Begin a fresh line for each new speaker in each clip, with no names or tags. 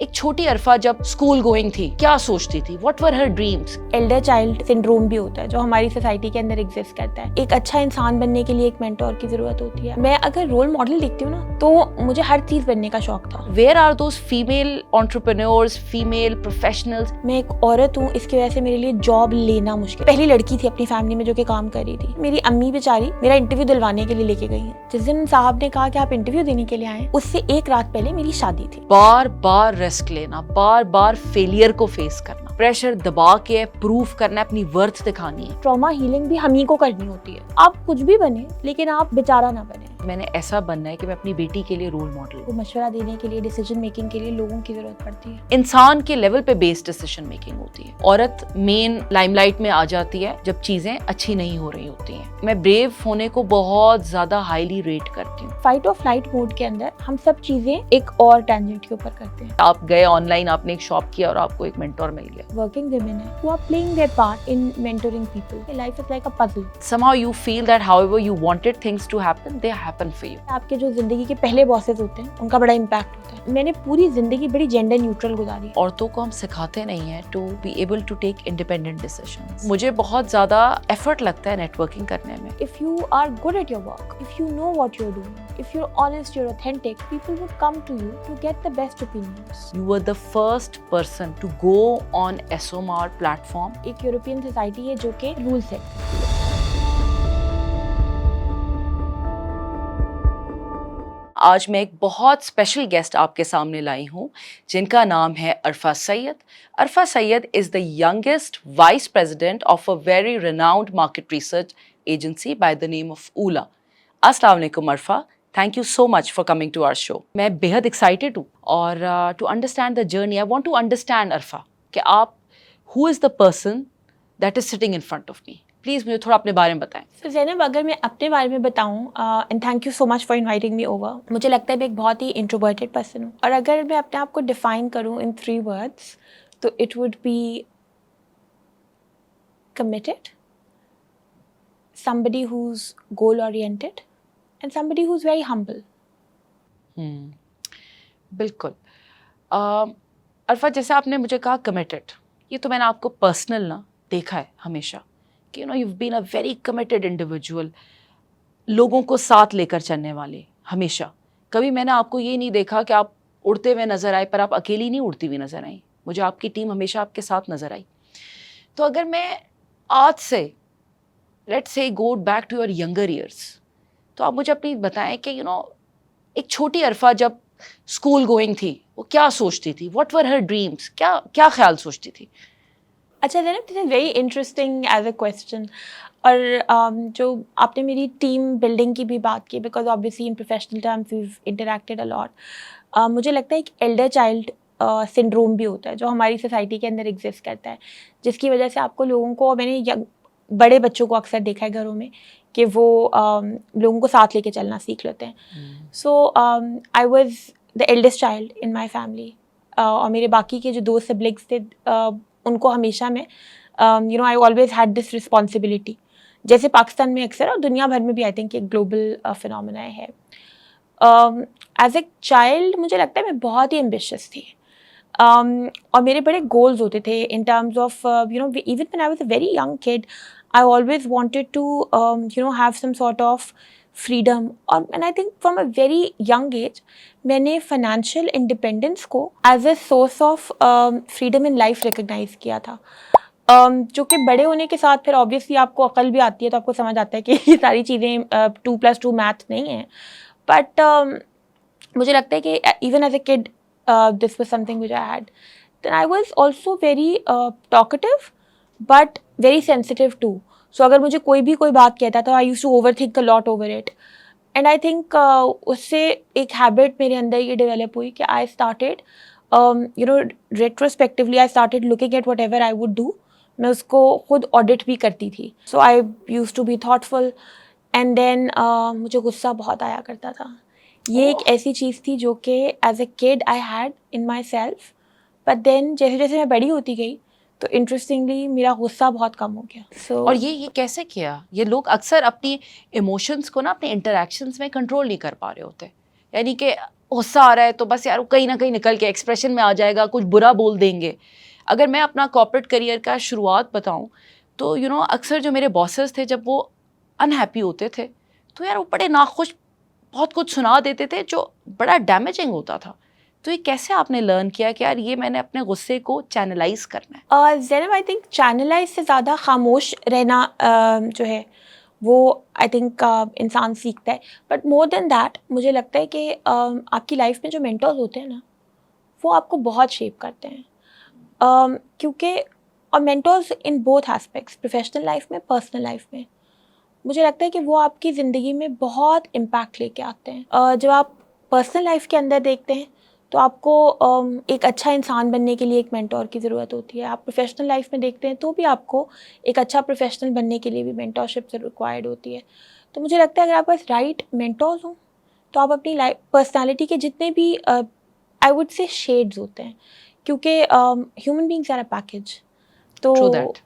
ایک چھوٹی عرفہ جب اسکول گوئنگ تھی کیا سوچتی تھی؟ What were her dreams?
Elder child syndrome بھی ہوتا ہے جو ہماری سوسائٹی کے اندر ایگزسٹ کرتا ہے. ایک اچھا انسان بننے کے لیے ایک مینٹور کی ضرورت ہوتی ہے. میں اگر رول ماڈل دیکھتی ہوں نا تو مجھے ہر چیز بننے کا شوق تھا.
Where are those female entrepreneurs, female professionals?
میں ایک عورت ہوں، اس کی وجہ سے میرے لیے جاب لینا مشکل. پہلی لڑکی تھی اپنی فیملی میں جو کہ کام کر رہی تھی. میری امی بیچاری میرا انٹرویو دلوانے کے لیے لے کے گئی ہیں. جس دن صاحب نے کہا کہ آپ انٹرویو دینے کے لیے آئے، اس سے ایک رات پہلے میری شادی تھی.
بار بار رسک لینا، بار بار فیلئر کو فیس کرنا، پریشر دبا کے پروف کرنا، اپنی ورتھ دکھانی ہے.
ٹراما ہیلنگ بھی ہم ہی کو کرنی ہوتی ہے. آپ کچھ بھی بنے لیکن آپ بیچارہ نہ بنے.
میں نے ایسا بننا ہے کہ میں اپنی بیٹی کے لیے رول ماڈل ہوں.
مشورہ دینے کے لیے، ڈیسیجن میکنگ کے لیے لوگوں کی ضرورت پڑتی ہے.
انسان کے لیول پہ بیسڈ ڈیسیشن میکنگ ہوتی ہے. عورت مین لائم لائٹ میں آ جاتی ہے جب چیزیں اچھی نہیں ہو رہی ہوتی ہیں. میں بریو ہونے کو بہت زیادہ ہائیلی ریٹ کرتی ہوں.
فائٹ اور فلائٹ موڈ کے اندر ہم سب چیزیں ایک اور ٹینجنٹ کے اوپر کرتے ہیں.
آپ گئے آن لائن، آپ نے ایک شاپ کیا اور آپ کو ایک مینٹور مل گیا.
ورکنگ ویمن ہیں who are playing their part in mentoring people. Life is like a puzzle.
Somehow you feel that however you wanted things to happen, they happen for you.
آپ کے جو زندگی کے پہلے باسز ہوتے ہیں ان کا بڑا امپیکٹ ہوتا ہے. میں نے پوری زندگی بڑی جینڈر نیوٹرل گزاری.
عورتوں کو ہم سکھاتے نہیں ہیں to be able to take independent decisions. مجھے بہت زیادہ ایفرٹ لگتا ہے نیٹ ورکنگ کرنے میں.
If you are good at your work, if you know what you're doing, if you're honest, you're authentic, people would come to you to get the best opinions.
You were the first person to go on SOMAR platform.
ایک European society ہے جو کہ rule set.
آج میں ایک بہت special guest آپ کے سامنے لائی ہوں جن کا نام ہے Arfa Syed. Arfa Syed is the youngest vice president of a very renowned market research agency by the name of Ola. السلام علیکم Arfa, thank you so much for coming to our show. میں بےحد ایکسائٹیڈ ہوں اور to understand the journey I want to understand Arfa کہ آپ who is the person that is sitting in front of me. Please مجھے تھوڑا اپنے بارے میں بتائیں.
تو زینب، اگر میں اپنے بارے میں بتاؤں، and thank you so much for inviting me over. مجھے لگتا ہے میں ایک بہت ہی انٹروورٹڈ پرسن ہوں، اور اگر میں اپنے آپ کو ڈیفائن کروں ان 3 words تو it would be committed, somebody who's goal oriented, and somebody who's very humble.
بالکل. عرفہ، جیسے آپ نے مجھے کہا کمیٹڈ، یہ تو میں نے آپ کو پرسنل نا دیکھا ہے ہمیشہ کہ you been a very committed individual, لوگوں کو ساتھ لے کر چلنے والے. ہمیشہ کبھی میں نے آپ کو یہ نہیں دیکھا کہ آپ اڑتے ہوئے نظر آئے، پر آپ اکیلی نہیں اڑتی ہوئی نظر آئیں. مجھے آپ کی ٹیم ہمیشہ آپ کے ساتھ نظر آئی. تو اگر میں آج سے let say go back to your younger years, تو آپ مجھے اپنی بتائیں کہ ایک چھوٹی عرفہ جب اسکول گوئنگ تھی وہ کیا سوچتی تھی؟ What were her dreams? کیا خیال سوچتی تھی؟
اچھا Zainab, this is very interesting as a question. اور جو آپ نے میری ٹیم بلڈنگ کی بھی بات کی، because obviously in professional terms we've interacted a lot. مجھے لگتا ہے ایک ایلڈر چائلڈ سنڈروم بھی ہوتا ہے جو ہماری سوسائٹی کے اندر ایگزسٹ کرتا ہے، جس کی وجہ سے آپ کو لوگوں کو، میں نے بڑے بچوں کو اکثر دیکھا ہے گھروں میں کہ وہ لوگوں کو ساتھ لے کے چلنا سیکھ لیتے ہیں. So I was the eldest child in my family, اور میرے باقی کے جو 2 سبلنگس تھے ان کو ہمیشہ میں I always had this responsibility, جیسے پاکستان میں اکثر اور دنیا بھر میں بھی آئی تھنک ایک گلوبل فینومینا ہے. ایز اے چائلڈ مجھے لگتا ہے میں بہت ہی ایمبیشیس تھی، اور میرے بڑے گولز ہوتے تھے in terms of even when I was a very young could. I always wanted to, have some sort of freedom. And I think from a very young age, میں نے فائنینشیل انڈیپینڈنس کو as a source of freedom in life recognise کیا تھا. جو کہ بڑے ہونے کے ساتھ پھر آبویسلی آپ کو عقل بھی آتی ہے تو آپ کو سمجھ آتا ہے کہ یہ ساری چیزیں 2+2 میتھ نہیں ہیں. بٹ مجھے لگتا ہے کہ even as a kid this was something which I had. Then I was also very talkative but very sensitive too. So اگر مجھے کوئی بات کہتا تھا I used to overthink a lot over it. And I think اس سے ایک habit میرے اندر یہ ڈیولپ ہوئی کہ I started retrospectively I started looking at whatever I would do. میں اس کو خود آڈٹ بھی کرتی تھی. So I used to be thoughtful. And then مجھے غصہ بہت آیا کرتا تھا. یہ ایک ایسی چیز تھی جو کہ as a kid I had in myself, but then جیسے جیسے میں بڑی ہوتی گئی تو انٹرسٹنگلی میرا غصہ بہت کم ہو گیا.
اور یہ کیسے کیا؟ یہ لوگ اکثر اپنی ایموشنس کو نا اپنے انٹریکشنس میں کنٹرول نہیں کر پا رہے ہوتے. یعنی کہ غصہ آ رہا ہے تو بس یار وہ کہیں نہ کہیں نکل کے ایکسپریشن میں آ جائے گا, کچھ برا بول دیں گے. اگر میں اپنا کارپوریٹ کریئر کا شروعات بتاؤں تو اکثر جو میرے باسز تھے جب وہ انہیپی ہوتے تھے تو یار وہ بڑے ناخوش بہت کچھ سنا دیتے تھے جو بڑا ڈیمیجنگ ہوتا تھا. تو یہ کیسے آپ نے لرن کیا کہ یار یہ میں نے اپنے غصے کو چینلائز کرنا ہے؟
زینب آئی تھنک چینلائز سے زیادہ خاموش رہنا جو ہے وہ آئی تھنک انسان سیکھتا ہے. بٹ مور دین دیٹ مجھے لگتا ہے کہ آپ کی لائف میں جو مینٹورز ہوتے ہیں نا وہ آپ کو بہت شیپ کرتے ہیں, کیونکہ اور mentors in both aspects, professional life میں, پرسنل لائف میں, مجھے لگتا ہے کہ وہ آپ کی زندگی میں بہت امپیکٹ لے کے آتے ہیں. جب آپ پرسنل لائف کے اندر دیکھتے ہیں تو آپ کو ایک اچھا انسان بننے کے لیے ایک مینٹور کی ضرورت ہوتی ہے. آپ پروفیشنل لائف میں دیکھتے ہیں تو بھی آپ کو ایک اچھا پروفیشنل بننے کے لیے بھی مینٹورشپ سے ریکوائرڈ ہوتی ہے. تو مجھے لگتا ہے اگر آپ پاس رائٹ مینٹورز ہوں تو آپ اپنی لائف پرسنالٹی کے جتنے بھی آئی ووڈ سے شیڈز ہوتے ہیں, کیونکہ human beings are a package, تو
True that.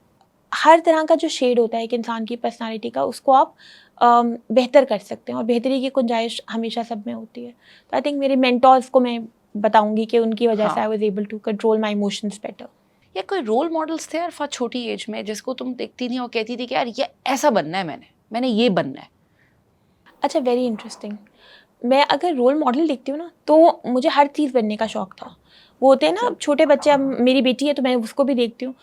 ہر طرح کا جو شیڈ ہوتا ہے ایک انسان کی پرسنالٹی کا اس کو آپ بہتر کر سکتے ہیں, اور بہتری کی گنجائش ہمیشہ سب میں ہوتی ہے. تو آئی تھنک میرے مینٹورز کو میں بتاؤں گی کہ ان کی وجہ سے I was able to control my emotions better.
یا کوئی رول ماڈلس تھے عرفا چھوٹی ایج میں جس کو تم دیکھتی تھیں اور کہتی تھی کہ یار یہ ایسا بننا ہے, میں نے یہ بننا ہے؟
اچھا, ویری انٹرسٹنگ. میں اگر رول ماڈل دیکھتی ہوں نا تو مجھے ہر چیز بننے کا شوق تھا. وہ ہوتے ہیں نا چھوٹے بچے, اب میری بیٹی ہے تو میں اس کو بھی دیکھتی ہوں,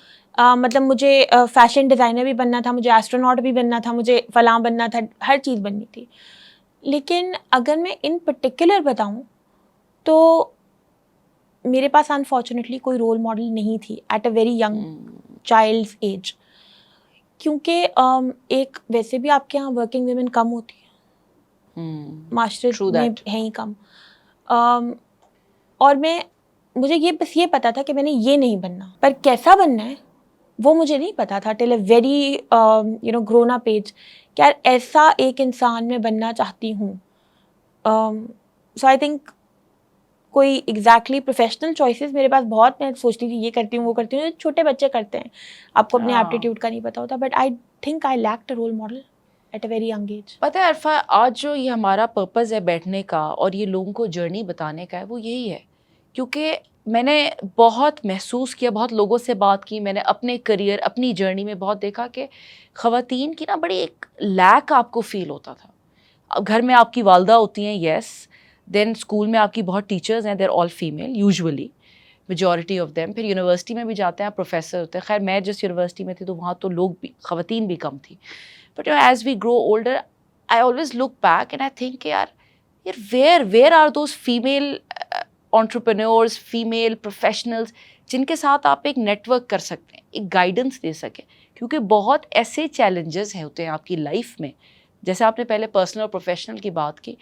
مطلب مجھے فیشن ڈیزائنر بھی بننا تھا, مجھے ایسٹروناٹ بھی بننا تھا, مجھے فلاں بننا تھا, ہر چیز بننی تھی. لیکن اگر میں ان پرٹیکولر بتاؤں تو میرے پاس انفارچونیٹلی کوئی رول ماڈل نہیں تھی at a very young child's age, کیونکہ ایک ویسے بھی آپ کے یہاں ورکنگ ویمن کم ہوتی ہیں, معاشرت میں ہیں ہی کم, اور مجھے بس یہ پتا تھا کہ میں نے یہ نہیں بننا, پر کیسا بننا ہے وہ مجھے نہیں پتا تھا till a very grown up age کہ یار ایسا ایک انسان میں بننا چاہتی ہوں. سو آئی تھنک کوئی ایگزیکٹلی پروفیشنل چوائسیز میرے پاس بہت, میں سوچتی تھی یہ کرتی ہوں وہ کرتی ہوں, چھوٹے بچے کرتے ہیں, آپ کو اپنے ایپٹیٹیوڈ کا نہیں پتا ہوتا. But I think I lacked a role model at a very young age.
پتہ ہے عرفا, آج جو یہ ہمارا پرپز ہے بیٹھنے کا اور یہ لوگوں کو جرنی بتانے کا ہے وہ یہی ہے, کیونکہ میں نے بہت محسوس کیا, بہت لوگوں سے بات کی, میں نے اپنے کریئر اپنی جرنی میں بہت دیکھا کہ خواتین کی نا بڑی ایک لیک آپ کو فیل ہوتا تھا. اب گھر میں آپ کی والدہ ہوتی ہیں, یس, دین اسکول میں آپ کی بہت ٹیچرز ہیں, there all female usually majority of them. پھر یونیورسٹی میں بھی جاتے ہیں پروفیسر ہوتے ہیں. خیر میں جس یونیورسٹی میں تھی تو وہاں تو لوگ بھی, خواتین بھی کم تھی. But as we grow older I always look back and I think where are those female entrepreneurs, female professionals جن کے ساتھ آپ ایک نیٹ ورک کر سکتے ہیں, ایک گائیڈنس دے سکیں, کیونکہ بہت ایسے چیلنجز ہیں ہوتے ہیں آپ کی لائف میں, جیسے آپ نے پہلے پرسنل اور پروفیشنل کی بات کی,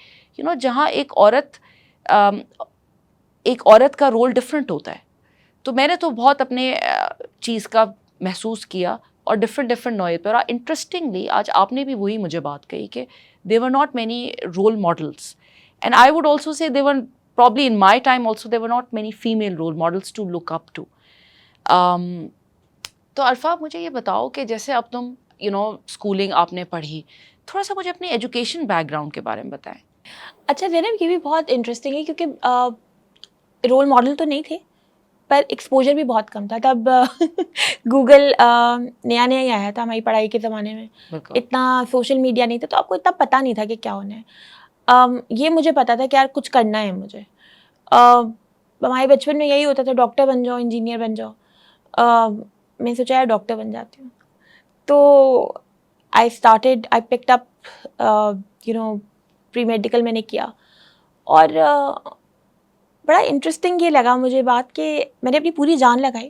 جہاں ایک عورت کا رول ڈفرینٹ ہوتا ہے. تو میں نے تو بہت اپنے چیز کا محسوس کیا اور ڈفرینٹ نوعیت پر. اور انٹرسٹنگلی آج آپ نے بھی وہی مجھے بات کہی کہ there were not many role models, and I would also say there were probably in my time also there were not many female role models to look up to. تو عرفا مجھے یہ بتاؤ کہ جیسے اب تم اسکولنگ آپ نے پڑھی, تھوڑا سا مجھے اپنی ایجوکیشن بیک گراؤنڈ کے بارے میں بتائیں.
اچھا زینب, یہ بھی بہت انٹرسٹنگ ہے کیونکہ رول ماڈل تو نہیں تھے پر ایکسپوجر بھی بہت کم تھا. تب گوگل نیا ہی آیا تھا ہماری پڑھائی کے زمانے میں, اتنا سوشل میڈیا نہیں تھا, تو آپ کو اتنا پتہ نہیں تھا کہ کیا ہونا ہے. یہ مجھے پتا تھا کہ یار کچھ کرنا ہے مجھے. ہمارے بچپن میں یہی ہوتا تھا, ڈاکٹر بن جاؤ, انجینئر بن جاؤ. میں سوچا یار ڈاکٹر بن جاتی ہوں. تو آئی پکڈ اپ پری میڈیکل میں نے کیا, اور بڑا انٹرسٹنگ یہ لگا مجھے بات کہ میں نے اپنی پوری جان لگائی,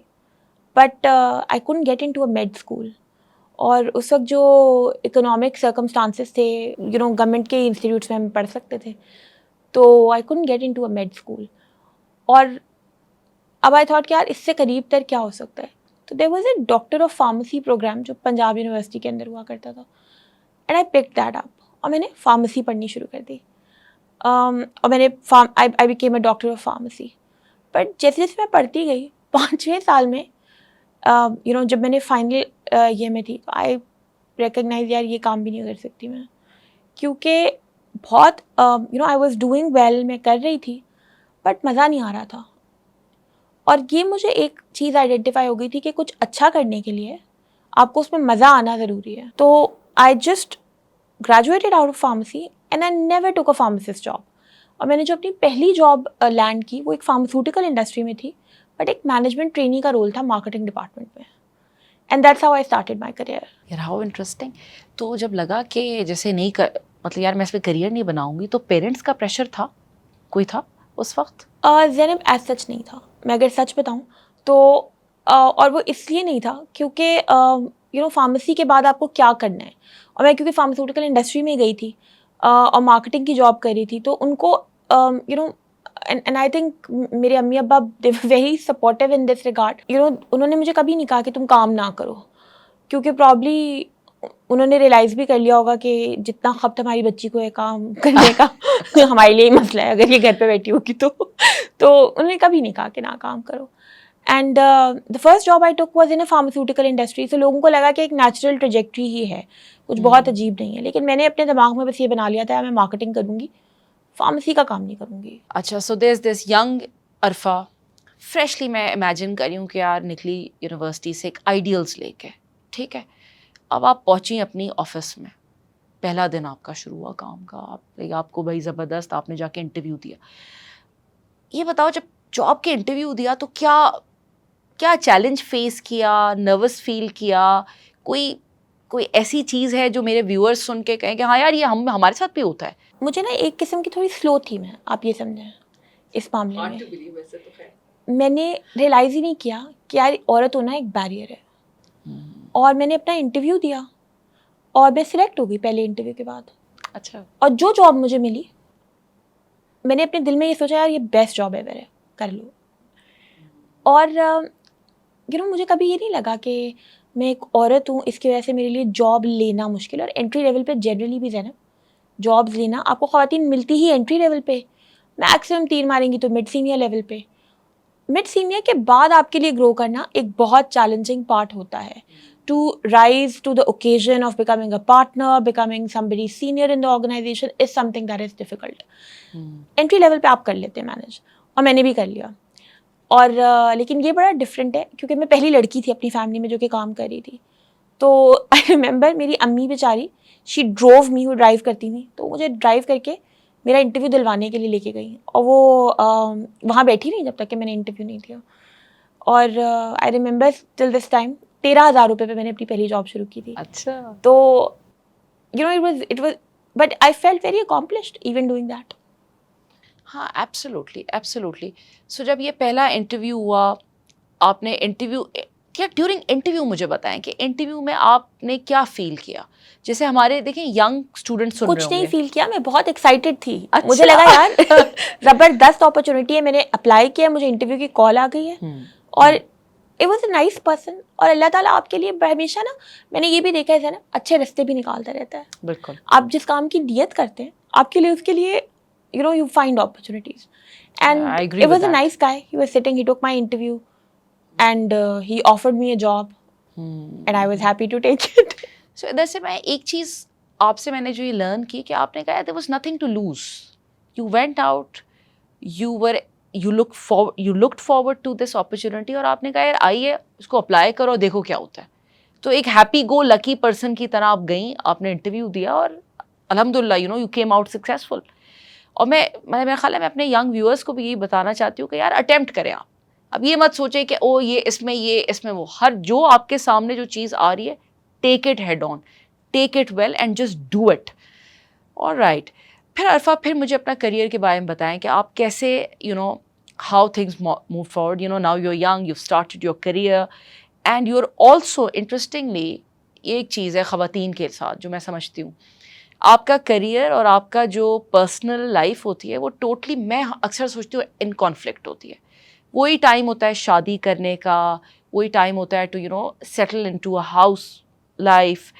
but I couldn't get into a med school. اور اس وقت جو اکنامک سرکمسٹانسز تھے, گورنمنٹ کے انسٹیٹیوٹس میں ہم پڑھ سکتے تھے, تو I couldn't get into a med school. اور اب آئی تھاٹ کہ یار اس سے قریب تر کیا ہو سکتا ہے. تو there was a doctor of pharmacy program جو پنجاب یونیورسٹی کے اندر ہوا کرتا تھا, and I pick that up, اور میں نے فارمیسی پڑھنی شروع کر دی. اور میں نے آئی became a doctor of pharmacy. But جیسے جیسے میں پڑھتی گئی 5-6 سال میں جب میں نے فائنل ایئر میں تھی, آئی ریکگنائز یار یہ کام بھی نہیں کر سکتی میں, کیونکہ بہت آئی واز ڈوئنگ ویل, میں کر رہی تھی, بٹ مزہ نہیں آ رہا تھا. اور یہ مجھے ایک چیز آئیڈینٹیفائی ہو گئی تھی کہ کچھ اچھا کرنے کے لیے آپ کو اس میں مزہ آنا ضروری ہے. تو I just graduated out of pharmacy and I never ٹوک اے فارماسسٹ جاب. اور میں نے جو اپنی پہلی جاب لینڈ کی وہ ایک فارماسیوٹیکل انڈسٹری میں تھی, بٹ ایک مینجمنٹ ٹرینی کا رول تھا مارکیٹنگ ڈپارٹمنٹ میں. And that's how I started my career.
یار ہاؤ انٹرسٹنگ. تو جب لگا کہ جیسے نہیں مطلب یار میں اس پہ کریئر نہیں بناؤں گی, تو پیرنٹس کا پریشر تھا, کوئی تھا اس وقت؟
زینب ایز سچ نہیں تھا. میں اگر سچ بتاؤں تو اور وہ اس لیے نہیں تھا کیونکہ فارمیسی کے بعد آپ کو کیا کرنا ہے, اور میں کیونکہ فارماسیوٹیکل انڈسٹری میں گئی تھی اور مارکیٹنگ کی جاب کر رہی تھی, تو ان کو اینڈ آئی تھنک میرے امی ابا they very supportive in this regard. انہوں نے مجھے کبھی نہیں کہا کہ تم کام نہ کرو, کیونکہ پرابلی انہوں نے ریئلائز بھی کر لیا ہوگا کہ جتنا خپت ہماری بچی کو ہے کام کرنے کا ہمارے لیے ہی مسئلہ ہے اگر یہ گھر پہ بیٹھی ہوگی تو انہوں نے کبھی نہیں کہا کہ نہ کام کرو. And the first job I took was in a pharmaceutical industry. تو لوگوں کو لگا کہ ایک نیچرل ٹریجیکٹری ہی ہے, کچھ بہت عجیب نہیں ہے, لیکن میں نے اپنے دماغ میں بس یہ بنا لیا تھا میں مارکیٹنگ کروں گی, فارمیسی کا کام نہیں کروں گی.
اچھا, سو there is this young Arfa, freshly میں امیجن کر رہی ہوں کہ یار نکلی یونیورسٹی سے ایک آئیڈیلس لے کے, ٹھیک ہے, اب آپ پہنچی اپنی آفس میں, پہلا دن آپ کا شروع ہوا کام کا, آپ کو بھائی زبردست, آپ نے جا کے انٹرویو دیا. یہ بتاؤ جب جاب کے انٹرویو دیا تو کیا چیلنج فیس کیا, نروس فیل کیا, کوئی ایسی چیز ہے جو میرے ویورز سن کے کہیں کہ ہاں یار یہ ہمارے ساتھ بھی ہوتا ہے؟
مجھے نا ایک قسم کی تھوڑی سلو تھی میں, آپ یہ سمجھیں اس معاملے میں. میں نے ریئلائز ہی نہیں کیا کہ یار عورت ہونا ایک بیریئر ہے, اور میں نے اپنا انٹرویو دیا اور میں سلیکٹ ہو گئی پہلے انٹرویو کے بعد.
اچھا.
اور جو جاب مجھے ملی میں نے اپنے دل میں یہ سوچا یار یہ بیسٹ جاب ایور ہے, کر لو. اور مجھے کبھی یہ نہیں لگا کہ میں ایک عورت ہوں اس کی وجہ سے میرے لیے جاب لینا مشکل ہے. اور انٹری لیول پہ جنرلی بھی زینب جابز لینا آپ کو خواتین ملتی ہی انٹری لیول پہ, میکسیمم تیر ماریں گی تو مڈ سینئر لیول پہ. مڈ سینئر کے بعد آپ کے لیے گرو کرنا ایک بہت چیلنجنگ پارٹ ہوتا ہے, to rise to the occasion of becoming a partner, becoming somebody senior in the organization is something that is difficult. Entry level پہ آپ کر لیتے ہیں مینیج, اور میں نے بھی کر لیا. اور لیکن یہ بڑا ڈفرینٹ ہے کیونکہ میں پہلی لڑکی تھی اپنی فیملی میں جو کہ کام کر رہی تھی. تو آئی ریممبر میری امی بیچاری, شی ڈروو می, وہ ڈرائیو کرتی تھیں, تو مجھے ڈرائیو کر کے میرا انٹرویو دلوانے کے لیے لے کے گئی, اور وہ وہاں بیٹھی نہیں جب تک کہ میں نے انٹرویو نہیں دیا. اور I remember till this time 13,000 روپے پہ میں نے اپنی پہلی جاب شروع کی تھی.
اچھا.
تو it was but I felt very accomplished even doing that.
ہاں ایبسلیوٹلی. سو جب یہ پہلا انٹرویو ہوا, آپ نے انٹرویو کیا, ڈیورنگ انٹرویو مجھے بتائیں کہ انٹرویو میں آپ نے کیا فیل کیا؟ جیسے ہمارے دیکھیں ینگ اسٹوڈنٹ سن رہے ہوں گے.
کچھ نہیں فیل کیا, میں بہت ایکسائٹیڈ تھی. مجھے لگا یار زبردست اپرچونیٹی ہے, میں نے اپلائی کیا, مجھے انٹرویو کی کال آ گئی ہے, اور it was a nice person. اور اللہ تعالیٰ آپ کے لیے ہمیشہ نا, میں نے یہ بھی دیکھا ہے نا, اچھے راستے بھی نکالتا رہتا ہے.
بالکل. آپ
جس کام کی نیت کرتے ہیں آپ کے لیے اس کے لیے you find opportunities. And it was a nice guy. He was sitting, he took my interview, and he offered me a job, and I was happy to take it.
So ادھر سے میں ایک چیز آپ سے میں نے جو یہ لرن کی کہ آپ نے کہا there was nothing to lose. You went out, you looked forward to this opportunity, اور آپ نے کہا یار آئیے اس کو اپلائی کرو, دیکھو کیا ہوتا ہے. تو ایک ہیپی گو لکی پرسن کی طرح آپ گئیں, آپ نے انٹرویو دیا, اور الحمدللہ you came out successful. اور میرا خیال ہے میں اپنے ینگ ویورس کو بھی یہی بتانا چاہتی ہوں کہ یار اٹیمپٹ کریں آپ. اب یہ مت سوچیں کہ او یہ اس میں وہ, ہر جو آپ کے سامنے جو چیز آ رہی ہے, take it head on, take it well and just do it. Alright. پھر عرفہ, پھر مجھے اپنا کریئر کے بارے میں بتائیں کہ آپ کیسے how things move forward. Now you are young, you started your career, and you are also interestingly, یہ ایک چیز ہے خواتین کے ساتھ جو میں سمجھتی ہوں, آپ کا کریئر اور آپ کا جو پرسنل لائف ہوتی ہے وہ ٹوٹلی, میں اکثر سوچتی ہوں, ان کانفلکٹ ہوتی ہے. وہی ٹائم ہوتا ہے شادی کرنے کا, وہی ٹائم ہوتا ہے to settle into a house life,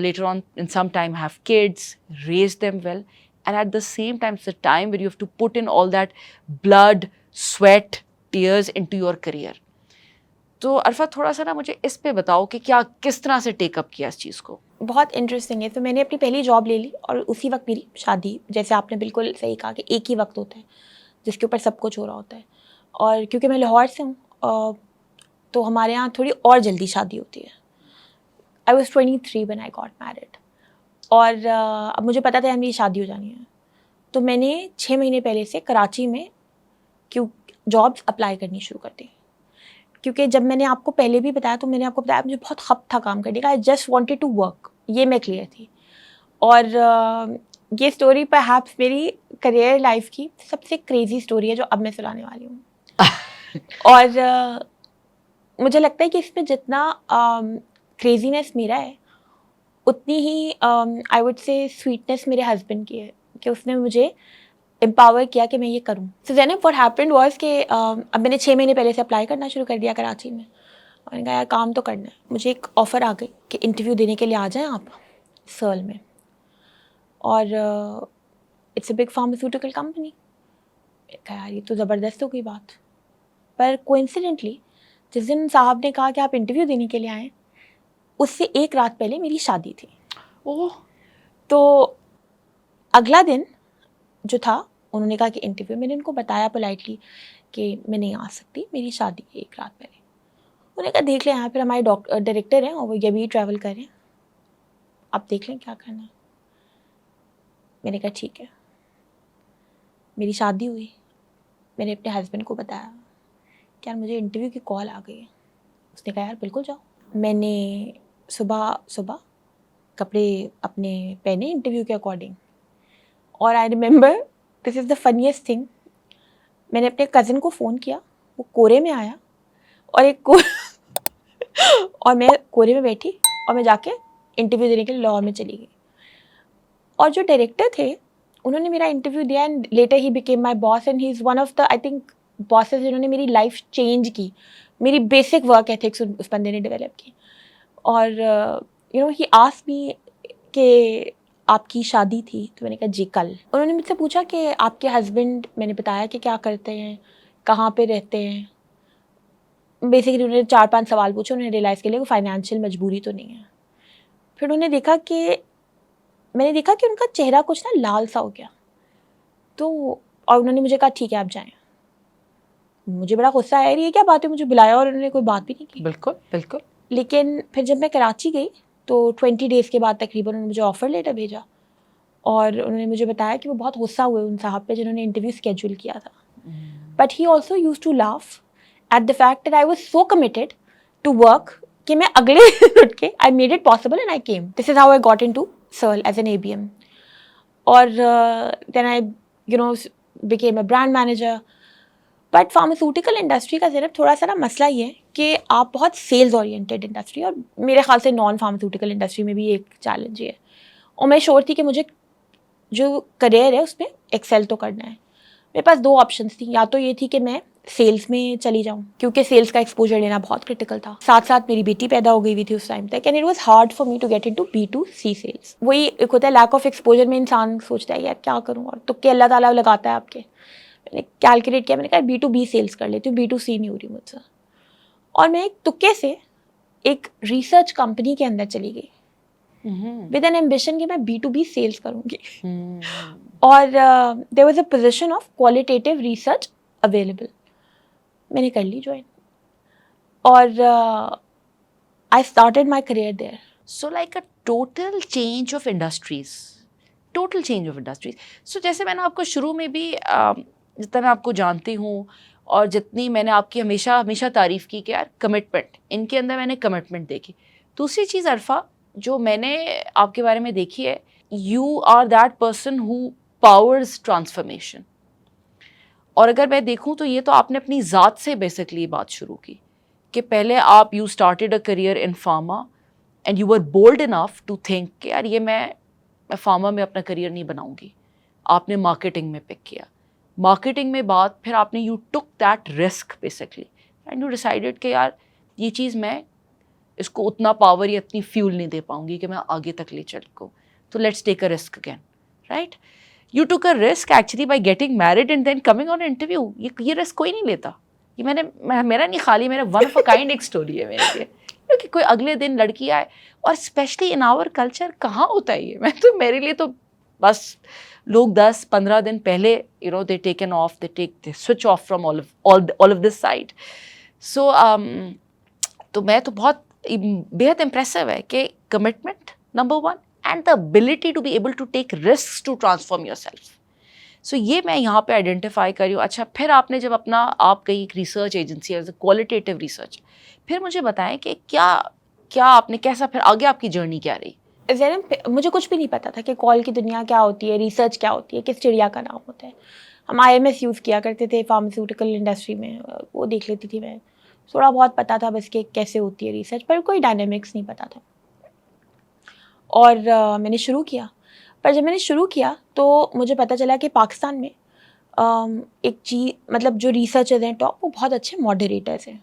later on in some time have kids, raise them well, and at the same time it's a time where you have to put in all that blood, sweat, tears into your career. تو عرفہ تھوڑا سا نا مجھے اس پہ بتاؤ کہ کیا کس طرح سے ٹیک اپ کیا اس چیز کو.
بہت انٹرسٹنگ ہے. تو میں نے اپنی پہلی جاب لے لی, اور اسی وقت میری شادی, جیسے آپ نے بالکل صحیح کہا کہ ایک ہی وقت ہوتا ہے, جس کے اوپر سب کچھ ہو رہا ہوتا ہے. اور کیونکہ میں لاہور سے ہوں تو ہمارے یہاں تھوڑی اور جلدی شادی ہوتی ہے. I was 23 when I got married. اور اب مجھے پتا تھا میری شادی ہو جانی ہے, تو میں نے 6 مہینے پہلے سے کراچی میں جابس اپلائی کرنی شروع کر دی. کیونکہ جب میں نے آپ کو پہلے بھی بتایا تو میں نے آپ کو بتایا مجھے بہت خپ تھا کام کرنے کا. I just wanted to work, یہ میں کلیئر تھی. اور یہ اسٹوری پرہیپس میری کریئر لائف کی سب سے کریزی اسٹوری ہے جو اب میں سنانے والی ہوں. اور مجھے لگتا ہے کہ اس میں جتنا کریزینس میرا ہے اتنی ہی آئی وڈ سے سویٹنس میرے ہسبینڈ کی ہے کہ اس نے مجھے امپاور کیا کہ میں یہ کروں. سو زینب واٹ ہیپنڈ واز کہ اب میں نے 6 مہینے پہلے سے اپلائی کرنا شروع کر دیا کراچی میں. اور میں نے کہا یار کام تو کرنا ہے. مجھے ایک آفر آ گئی کہ انٹرویو دینے کے لیے آ جائیں آپ سرل میں, اور it's a big pharmaceutical company. کہا یار یہ تو زبردست ہو گئی بات. پر کوئنسیڈنٹلی جس دن صاحب نے کہا کہ آپ انٹرویو دینے کے لیے آئیں, اس سے ایک رات پہلے میری شادی تھی. تو اگلا دن جو تھا انہوں نے کہا کہ انٹرویو, میں نے ان کو بتایا پولائٹلی کہ میں نہیں آ سکتی, میری شادی ہے ایک رات پہلے. انہوں نے کہا دیکھ لیں یہاں پھر ہمارے ڈائریکٹر ہیں اور وہ یہ بھی ٹریول کر رہے ہیں, آپ دیکھ لیں کیا کرنا ہے. میں نے کہا ٹھیک ہے. میری شادی ہوئی, میں نے اپنے ہسبینڈ کو بتایا کہ یار مجھے انٹرویو کی کال آ گئی ہے. اس نے کہا یار بالکل جاؤ. میں نے صبح کپڑے اپنے پہنے انٹرویو کے اکارڈنگ. اور I remember this is the finest thing, میں نے اپنے کزن کو فون کیا, وہ کورے میں آیا اور اور میں کورے میں بیٹھی اور میں جا کے انٹرویو دینے کے لیے لاہور میں چلی گئی. اور جو ڈائریکٹر تھے انہوں نے میرا انٹرویو دیا and later he became my boss and he is one of the I think bosses جنہوں نے میری لائف چینج کی. میری بیسک ورک ایتھکس اس بندے نے ڈیولپ کی. اور ہی آسکڈ می کہ آپ کی شادی تھی, تو میں نے کہا جی کل. انہوں نے مجھ سے پوچھا کہ آپ کے ہسبینڈ, میں نے بتایا کہ کیا کرتے ہیں, کہاں پہ رہتے ہیں. بیسکلی انہوں نے 4-5 سوال پوچھے. انہوں نے ریئلائز کے لیے کوئی فائنینشیل مجبوری تو نہیں ہے. پھر انہوں نے دیکھا کہ میں نے دیکھا کہ ان کا چہرہ کچھ نا لال سا ہو گیا. تو اور انہوں نے مجھے کہا ٹھیک ہے آپ جائیں. مجھے بڑا غصہ آیا, یہ کیا بات ہے, مجھے بلایا اور انہوں نے کوئی بات بھی نہیں کی.
بالکل.
لیکن پھر جب میں کراچی گئی تو 20 days کے بعد تقریباً انہوں نے مجھے آفر لیٹر بھیجا, اور انہوں نے مجھے بتایا کہ وہ بہت غصہ ہوئے ان صاحب پہ جنہوں نے انٹرویو اسکیجول کیا تھا. But he also used to laugh at the fact that I was so committed to work کہ میں اگلے دن اٹھ کے I made it possible and I came. This is how I got into Searle as an ABM. اور then I became a brand manager. But pharmaceutical industry کا صرف تھوڑا سا نا مسئلہ یہ ہے کہ آپ بہت سیلز اورینٹیڈ انڈسٹری, اور میرے خیال سے نان فارماسیوٹیکل انڈسٹری میں بھی ایک چیلنج یہ ہے. اور میں شیور تھی کہ مجھے جو کریئر ہے اس میں ایکسیل تو کرنا ہے. میرے پاس 2 آپشنس تھیں, یا تو یہ تھی کہ میں سیلس میں چلی جاؤں کیونکہ سیلس کا ایکسپوجر لینا بہت کرٹیکل تھا. ساتھ ساتھ میری بیٹی پیدا ہو گئی ہوئی تھی اس ٹائم تک, and it was hard for me to get into B2C sales. وہی ایک ہوتا ہے لیک آف ایکسپوجر میں انسان سوچتا ہے یار کیا کروں, اور تکے اللہ تعالیٰ لگاتا ہے آپ کے. میں نے کیلکولیٹ کیا, میں نے کہا B2B سیلس کر لیتی ہوں, B2C نہیں ہو رہی مجھ سے. اور میں ایک تکے سے ایک ریسرچ کمپنی کے اندر چلی گئی ود این ایمبیشن کہ میں B2B سیلس کروں گی. اور there was a position of qualitative research available. میں نے کر لی جوائن, اور I started my career there.
So like a total change of industries. So جیسے میں نے آپ کو شروع میں بھی جتنا میں آپ کو جانتی ہوں اور جتنی میں نے آپ کی ہمیشہ تعریف کی کہ یار کمٹمنٹ, ان کے اندر میں نے کمٹمنٹ دیکھی. دوسری چیز عرفہ جو میں نے آپ کے بارے میں دیکھی ہے, you are that person who powers transformation. اور اگر میں دیکھوں تو یہ تو آپ نے اپنی ذات سے بیسکلی بات شروع کی کہ پہلے آپ you started a career in pharma and you were bold enough to think کہ یار یہ میں فارما میں اپنا کریئر نہیں بناؤں گی. آپ نے مارکیٹنگ میں پک کیا, مارکیٹنگ میں بات پھر آپ نے you took that risk basically and you decided کہ یار یہ چیز میں اس کو اتنا پاور یا اتنی فیول نہیں دے پاؤں گی کہ میں آگے تک لے چل کو, تو let's take a risk again, right. You took a risk actually by getting married and then coming on interview. یہ رسک کوئی نہیں لیتا. یہ میرا نہیں, خالی میرا ون آف اے کائنڈ ایک اسٹوری ہے میرے لیے, کیونکہ کوئی اگلے دن لڑکی آئے, اور اسپیشلی ان آور کلچر کہاں ہوتا ہے یہ. میں تو میرے لیے تو بس لوگ 10-15 دن پہلے they taken off, they switch off from all of this side. So تو میں تو بہت بہت امپریسو ہے کہ commitment number 1 and the ability to be able to take risk to transform yourself. So یہ میں یہاں پہ آئیڈینٹیفائی کری ہوں. اچھا پھر آپ نے جب آپ کہیں ایک research agency as a qualitative research, پھر مجھے بتائیں کہ کیا آپ نے کیسا پھر آگے آپ کی جرنی کیا رہی؟
زینب مجھے کچھ بھی نہیں پتا تھا کہ کال کی دنیا کیا ہوتی ہے, ریسرچ کیا ہوتی ہے, کس چڑیا کا نام ہوتا ہے. ہم IMS یوز کیا کرتے تھے فارماسیوٹیکل انڈسٹری میں, وہ دیکھ لیتی تھی میں, تھوڑا بہت پتا تھا بس کہ کیسے ہوتی ہے ریسرچ, پر کوئی ڈائنامکس نہیں پتا تھا. اور میں نے شروع کیا, پر جب میں نے شروع کیا تو مجھے پتہ چلا کہ پاکستان میں ایک چیز مطلب جو ریسرچرز ہیں ٹاپ, وہ بہت اچھے ماڈریٹرز ہیں.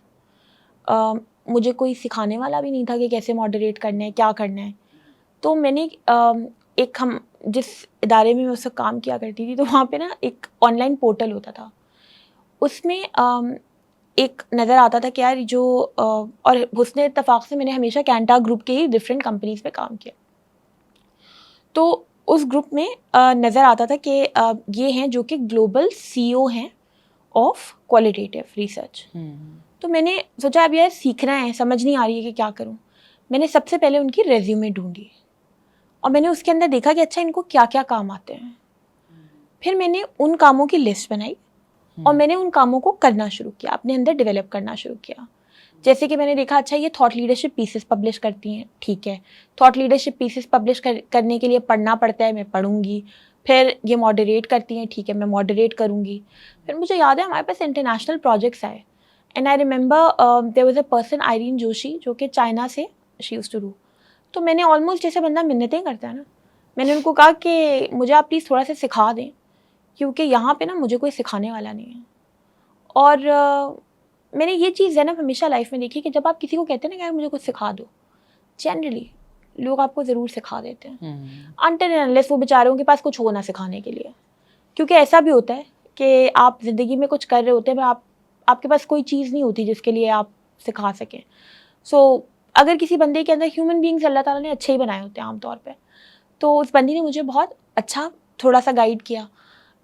مجھے کوئی سکھانے والا بھی نہیں تھا کہ کیسے ماڈریٹ کرنا ہے, کیا کرنا ہے. تو میں نے ہم جس ادارے میں اس وقت کام کیا کرتی تھی, تو وہاں پہ نا ایک آن لائن پورٹل ہوتا تھا. اس میں ایک نظر آتا تھا کہ یار جو اور حسن اتفاق سے میں نے ہمیشہ کینٹا گروپ کے ہی ڈفرینٹ کمپنیز پہ کام کیا. تو اس گروپ میں نظر آتا تھا کہ یہ ہیں جو کہ گلوبل CEO ہیں آف کوالٹیٹیو ریسرچ. تو میں نے سوچا اب یار سیکھنا ہے, سمجھ نہیں آ رہی ہے کہ کیا کروں. میں نے سب سے پہلے ان کی ریزیومے ڈھونڈی اور میں نے اس کے اندر دیکھا کہ اچھا ان کو کیا کیا کام آتے ہیں. پھر میں نے ان کاموں کی لسٹ بنائی اور میں نے ان کاموں کو کرنا شروع کیا, اپنے اندر ڈیولپ کرنا شروع کیا. جیسے کہ میں نے دیکھا اچھا یہ تھاٹ لیڈرشپ پیسز پبلش کرتی ہیں, ٹھیک ہے, تھاٹ لیڈرشپ پیسز پبلش کرنے کے لیے پڑھنا پڑتا ہے, میں پڑھوں گی. پھر یہ ماڈریٹ کرتی ہیں, ٹھیک ہے, میں ماڈریٹ کروں گی. پھر مجھے یاد ہے ہمارے پاس انٹرنیشنل پروجیکٹس آئے, and I remember there was a person آئرین Joshi جو کہ چائنا سے شی یوزڈ ٹو ڈو. تو میں نے آلموسٹ جیسے بندہ منتیں کرتا ہے نا, میں نے ان کو کہا کہ مجھے آپ پلیز تھوڑا سا سکھا دیں, کیونکہ یہاں پہ نا مجھے کوئی سکھانے والا نہیں ہے. اور میں نے یہ چیز ہے نا ہمیشہ لائف میں دیکھی کہ جب آپ کسی کو کہتے ہیں نا کہ یار مجھے کچھ سکھا دو, جنرلی لوگ آپ کو ضرور سکھا دیتے ہیں, انٹل اینڈ انلیس وہ بیچاروں کے پاس کچھ ہو نہ سکھانے کے لیے. کیونکہ ایسا بھی ہوتا ہے کہ آپ زندگی میں کچھ کر رہے ہوتے ہیں, آپ کے پاس کوئی چیز نہیں ہوتی جس کے لیے آپ سکھا سکیں. سو اگر کسی بندے کے اندر ہیومن بینگس اللہ تعالیٰ نے اچھے ہی بنائے ہوتے ہیں عام طور پہ, تو اس بندی نے مجھے بہت اچھا تھوڑا سا گائیڈ کیا.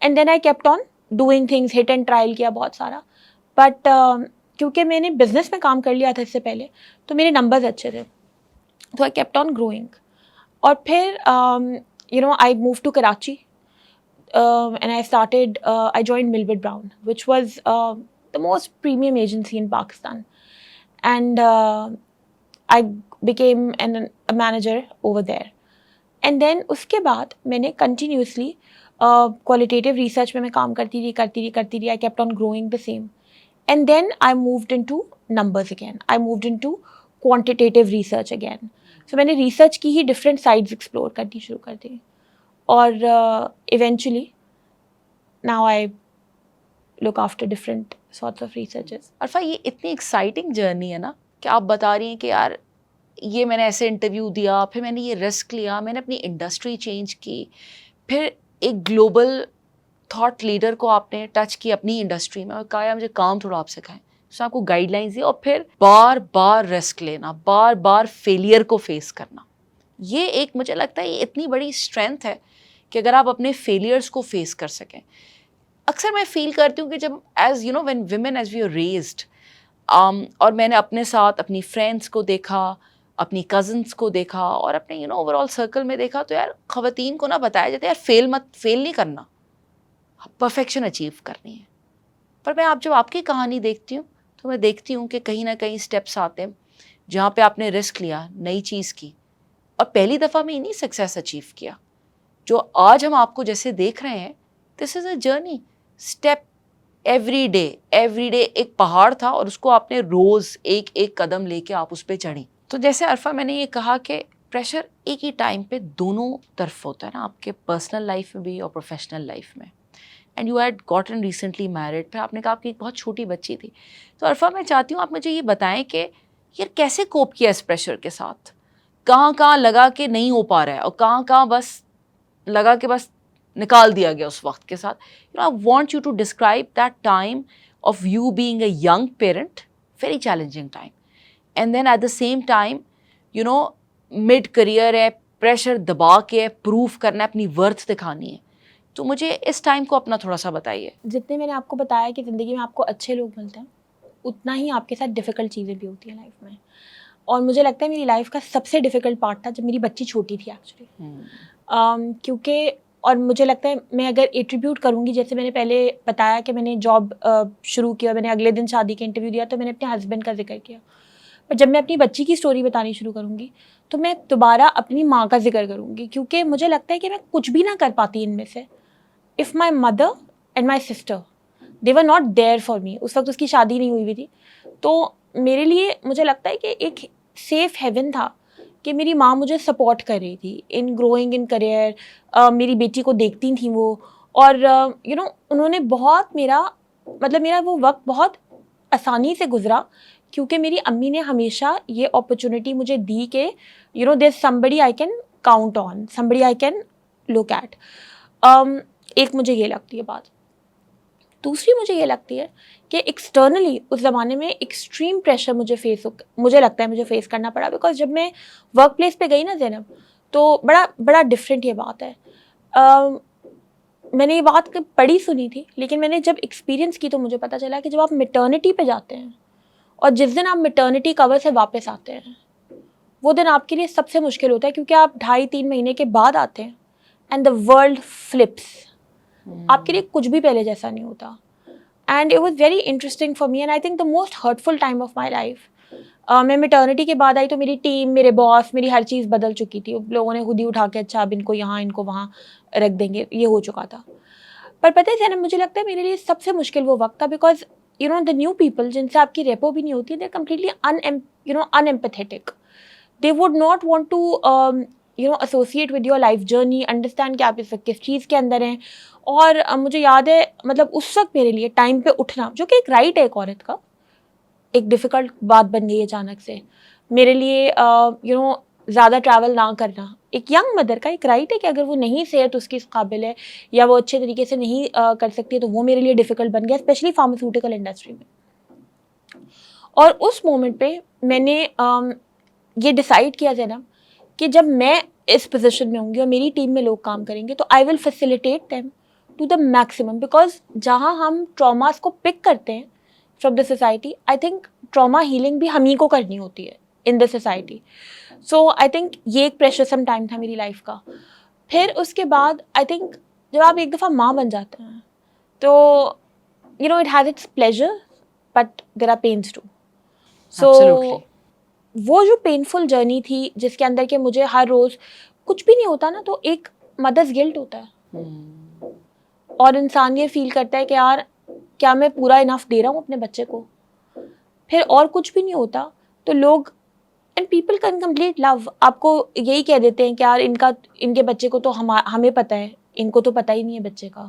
And then I kept on doing things, hit and trial کیا بہت سارا. بٹ کیونکہ میں نے بزنس میں کام کر لیا تھا اس سے پہلے, تو میرے نمبرز اچھے تھے, تو آئی کیپٹ آن گروئنگ. اور پھر I move to Karachi and I started, I join Millward Brown which was the most premium agency in Pakistan, and I became a manager over there. And then اس کے بعد میں نے کنٹینیوسلی qualitative research میں کام کرتی رہی. I kept on growing the same. And then I moved into numbers again. I moved into quantitative research again. So میں نے research کی ہی ڈفرینٹ سائڈس ایکسپلور کرنی شروع کر دی, اور eventually now I look after different sorts of researches.
عرفہ یہ اتنی exciting journey ہے نا کہ آپ بتا رہی ہیں کہ یار یہ میں نے ایسے انٹرویو دیا, پھر میں نے یہ رسک لیا, میں نے اپنی انڈسٹری چینج کی, پھر ایک گلوبل تھاٹ لیڈر کو آپ نے ٹچ کی اپنی انڈسٹری میں اور کہا یا مجھے کام تھوڑا آپ سکھائیں. اس نے آپ کو گائیڈ لائنس دی, اور پھر بار بار رسک لینا, بار بار فیلئر کو فیس کرنا. یہ ایک مجھے لگتا ہے یہ اتنی بڑی اسٹرینتھ ہے کہ اگر آپ اپنے فیلئرس کو فیس کر سکیں. اکثر میں فیل کرتی ہوں کہ جب as you know when women as we are raised, اور میں نے اپنے ساتھ اپنی فرینڈس کو دیکھا, اپنی کزنس کو دیکھا, اور اپنے اوور آل سرکل میں دیکھا, تو یار خواتین کو نہ بتایا جاتا ہے یار فیل نہیں کرنا, پرفیکشن اچیو کرنی ہے. پر میں جب آپ کی کہانی دیکھتی ہوں تو میں دیکھتی ہوں کہ کہیں نہ کہیں اسٹیپس آتے ہیں جہاں پہ آپ نے رسک لیا, نئی چیز کی, اور پہلی دفعہ میں ہی نہیں سکسیس اچیو کیا. جو آج ہم آپ کو جیسے دیکھ رہے ہیں, this is a journey, step every day ایک پہاڑ تھا, اور اس کو آپ نے روز ایک ایک قدم لے کے آپ اس پہ چڑھی. تو جیسے عرفہ میں نے یہ کہا کہ پریشر ایک ہی ٹائم پہ دونوں طرف ہوتا ہے نا, آپ کے پرسنل لائف میں بھی اور پروفیشنل لائف میں. And you had gotten recently married, پھر آپ نے کہا آپ کی ایک بہت چھوٹی بچی تھی. تو عرفہ میں چاہتی ہوں آپ مجھے یہ بتائیں کہ یار کیسے کوپ کیا اس پریشر کے ساتھ, کہاں لگا کہ نہیں ہو پا رہا ہے, اور کہاں بس لگا کہ بس نکال دیا گیا اس وقت کے ساتھ. I want you to describe that time of you being a young parent, very challenging time, and then at the same time mid career ہے, پریشر دبا کے پروف کرنا ہے, اپنی ورتھ دکھانی ہے. تو مجھے اس ٹائم کو اپنا تھوڑا سا بتائیے.
جتنے میں نے آپ کو بتایا کہ زندگی میں آپ کو اچھے لوگ ملتے ہیں, اتنا ہی آپ کے ساتھ ڈیفیکلٹ چیزیں بھی ہوتی ہیں لائف میں. اور مجھے لگتا ہے میری لائف کا سب سے ڈیفیکلٹ پارٹ تھا جب میری بچی چھوٹی تھی ایکچولی. کیونکہ اور مجھے لگتا ہے میں اگر ایٹریبیوٹ کروں گی, جیسے میں نے پہلے بتایا کہ میں نے جاب شروع کیا, میں نے اگلے دن شادی کا انٹرویو دیا, تو میں نے اپنے ہسبینڈ کا ذکر کیا. پر جب میں اپنی بچی کی اسٹوری بتانی شروع کروں گی تو میں دوبارہ اپنی ماں کا ذکر کروں گی, کیونکہ مجھے لگتا ہے کہ میں کچھ بھی نہ کر پاتی ان میں سے. If my mother and my sister they were not there for me, اس وقت اس کی شادی نہیں ہوئی ہوئی تھی, تو میرے لیے مجھے لگتا ہے کہ ایک سیف ہیون تھا کہ میری ماں مجھے سپورٹ کر رہی تھی ان گروئنگ ان کریئر. میری بیٹی کو دیکھتی تھیں وہ, اور انہوں نے بہت میرا وہ وقت بہت آسانی سے گزرا, کیونکہ میری امی نے ہمیشہ یہ اپرچونیٹی مجھے دی کہ there somebody I can count on, somebody I can look at. ایک مجھے یہ لگتی ہے بات. دوسری مجھے یہ لگتی ہے کہ ایکسٹرنلی اس زمانے میں ایکسٹریم پریشر مجھے لگتا ہے مجھے فیس کرنا پڑا, بیکاز جب میں ورک پلیس پہ گئی نا زینب, تو بڑا ڈفرینٹ یہ بات ہے. میں نے یہ بات پڑھی سنی تھی, لیکن میں نے جب ایکسپیرینس کی تو مجھے پتہ چلا کہ جب آپ میٹرنٹی پہ جاتے ہیں اور جس دن آپ میٹرنٹی کور سے واپس آتے ہیں, وہ دن آپ کے لیے سب سے مشکل ہوتا ہے, کیونکہ آپ 2.5-3 مہینے کے بعد آتے ہیں اینڈ دا ورلڈ فلپس. آپ کے لیے کچھ بھی پہلے جیسا نہیں ہوتا. And it was very interesting for me, and I think the most ہرٹفل time of my life. میں میٹرنٹی کے بعد آئی تو میری ٹیم, میرے باس, میری ہر چیز بدل چکی تھی. لوگوں نے خود ہی اٹھا کے اچھا اب ان کو یہاں ان کو وہاں رکھ دیں گے, یہ ہو چکا تھا. پر پتہ ہے زینب, مجھے لگتا ہے میرے لیے سب سے مشکل وہ وقت تھا, بیکاز دا نیو پیپل جن سے آپ کی ریپو بھی نہیں ہوتی, they are completely unempathetic. They would not want to associate with your life journey, understand کہ آپ اس وقت کس چیز کے اندر ہیں. اور مجھے یاد ہے اس وقت میرے لیے ٹائم پہ اٹھنا, جو کہ ایک رائٹ ہے ایک عورت کا, ایک ڈیفیکلٹ بات بن گئی اچانک سے میرے لیے. زیادہ ٹریول نہ کرنا ایک ینگ مدر کا ایک رائٹ ہے, کہ اگر وہ نہیں صحت اس کی قابل ہے یا وہ اچھے طریقے سے نہیں کر سکتی, تو وہ میرے لیے ڈیفیکلٹ بن گیا, اسپیشلی فارماسیوٹیکل انڈسٹری میں. اور اس مومنٹ پہ میں نے یہ ڈیسائیڈ کیا زینب کہ جب میں اس پوزیشن میں ہوں گی اور میری ٹیم میں لوگ کام کریں گے, تو I will facilitate them to the maximum, because جہاں ہم ٹراماز کو پک کرتے ہیں from the society, I think trauma healing بھی ہم ہی کو کرنی ہوتی ہے ان the society. So I think یہ ایک پریشرسم ٹائم تھا میری لائف کا. پھر اس کے بعد آئی تھنک جب آپ ایک دفعہ ماں بن جاتے ہیں تو it has its pleasure but there are pains too. So وہ جو پینفل جرنی تھی جس کے اندر کہ مجھے ہر روز کچھ بھی نہیں ہوتا نا, تو ایک مدرس گلٹ ہوتا ہے, اور انسان یہ فیل کرتا ہے کہ یار کیا میں پورا انف دے رہا ہوں اپنے بچے کو. پھر اور کچھ بھی نہیں ہوتا تو لوگ اینڈ پیپل کین کمپلیٹ لو آپ کو یہی کہہ دیتے ہیں کہ یار ان کے بچے کو تو ہمیں پتہ ہے, ان کو تو پتہ ہی نہیں ہے بچے کا.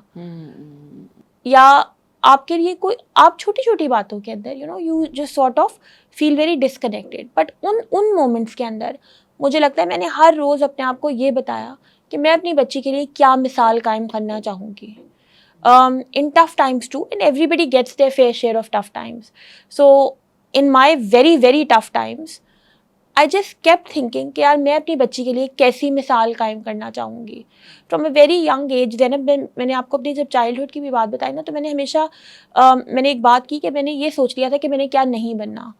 یا آپ کے لیے کوئی آپ چھوٹی چھوٹی باتوں کے اندر you just sort of feel very disconnected. But ان مومنٹس کے اندر مجھے لگتا ہے میں نے ہر روز اپنے آپ کو یہ بتایا کہ میں اپنی بچی کے لیے کیا مثال قائم کرنا چاہوں گی. In tough times too, and everybody gets their fair share of tough times. So in my very very tough times, I just kept thinking کہ یار میں اپنی بچی کے لیے کیسی مثال قائم کرنا چاہوں گی. From a very young age, میں نے آپ کو اپنی جب چائلڈہڈ کی بھی بات بتائی نا, تو میں نے ہمیشہ میں نے ایک بات کی کہ میں نے یہ سوچ لیا تھا کہ میں نے کیا نہیں بننا,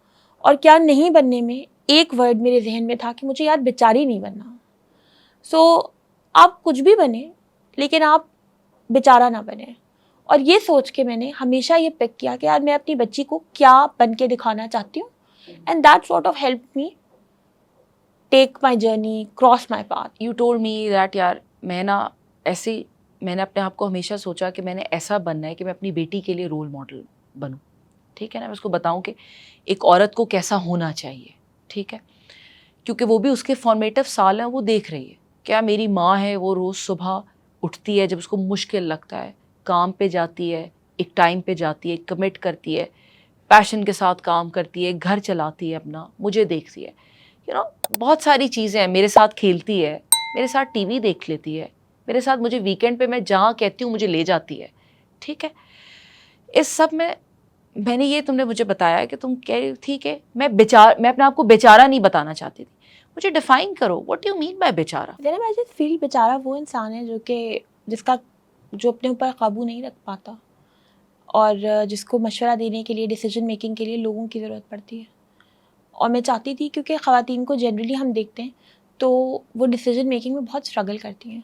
اور کیا نہیں بننے میں ایک ورڈ میرے ذہن میں تھا کہ مجھے یار بیچاری نہیں بننا. سو آپ کچھ بھی بنیں لیکن آپ بیچارہ نہ بنے. اور یہ سوچ کے میں نے ہمیشہ یہ پک کیا کہ یار میں اپنی بچی کو کیا بن کے دکھانا چاہتی ہوں, and that sort of help me take my journey, cross my path.
You told me that یار میں نے اپنے آپ کو ہمیشہ سوچا کہ میں نے ایسا بننا ہے کہ میں اپنی بیٹی کے لیے رول ماڈل بنوں. ٹھیک ہے نا, میں اس کو بتاؤں کہ ایک عورت کو کیسا ہونا چاہیے. ٹھیک ہے, کیونکہ وہ بھی اس کے فارمیٹیو سال ہیں, وہ دیکھ رہی ہے کیا میری ماں ہے, وہ روز صبح اٹھتی ہے, جب اس کو مشکل لگتا ہے کام پہ جاتی ہے, ایک ٹائم پہ جاتی ہے, کمٹ کرتی ہے, پیشن کے ساتھ کام کرتی ہے, گھر چلاتی ہے اپنا, مجھے دیکھتی ہے, بہت ساری چیزیں ہیں, میرے ساتھ کھیلتی ہے, میرے ساتھ ٹی وی دیکھ لیتی ہے, میرے ساتھ مجھے ویکینڈ پہ میں جہاں کہتی ہوں مجھے لے جاتی ہے. ٹھیک ہے, اس سب میں نے یہ تم نے مجھے بتایا کہ تم کہہ رہی تھی کہ میں اپنے آپ کو بیچارہ نہیں بتانا چاہتی تھی. مجھے ڈیفائن کرو, what do you mean by بیچارہ؟
زینب I just feel بیچارہ وہ انسان ہے جو اپنے اوپر قابو نہیں رکھ پاتا اور جس کو مشورہ دینے کے لیے, ڈیسیجن میکنگ کے لیے لوگوں کی ضرورت پڑتی ہے. اور میں چاہتی تھی, کیونکہ خواتین کو جنرلی ہم دیکھتے ہیں تو وہ ڈیسیجن میکنگ میں بہت اسٹرگل کرتی ہیں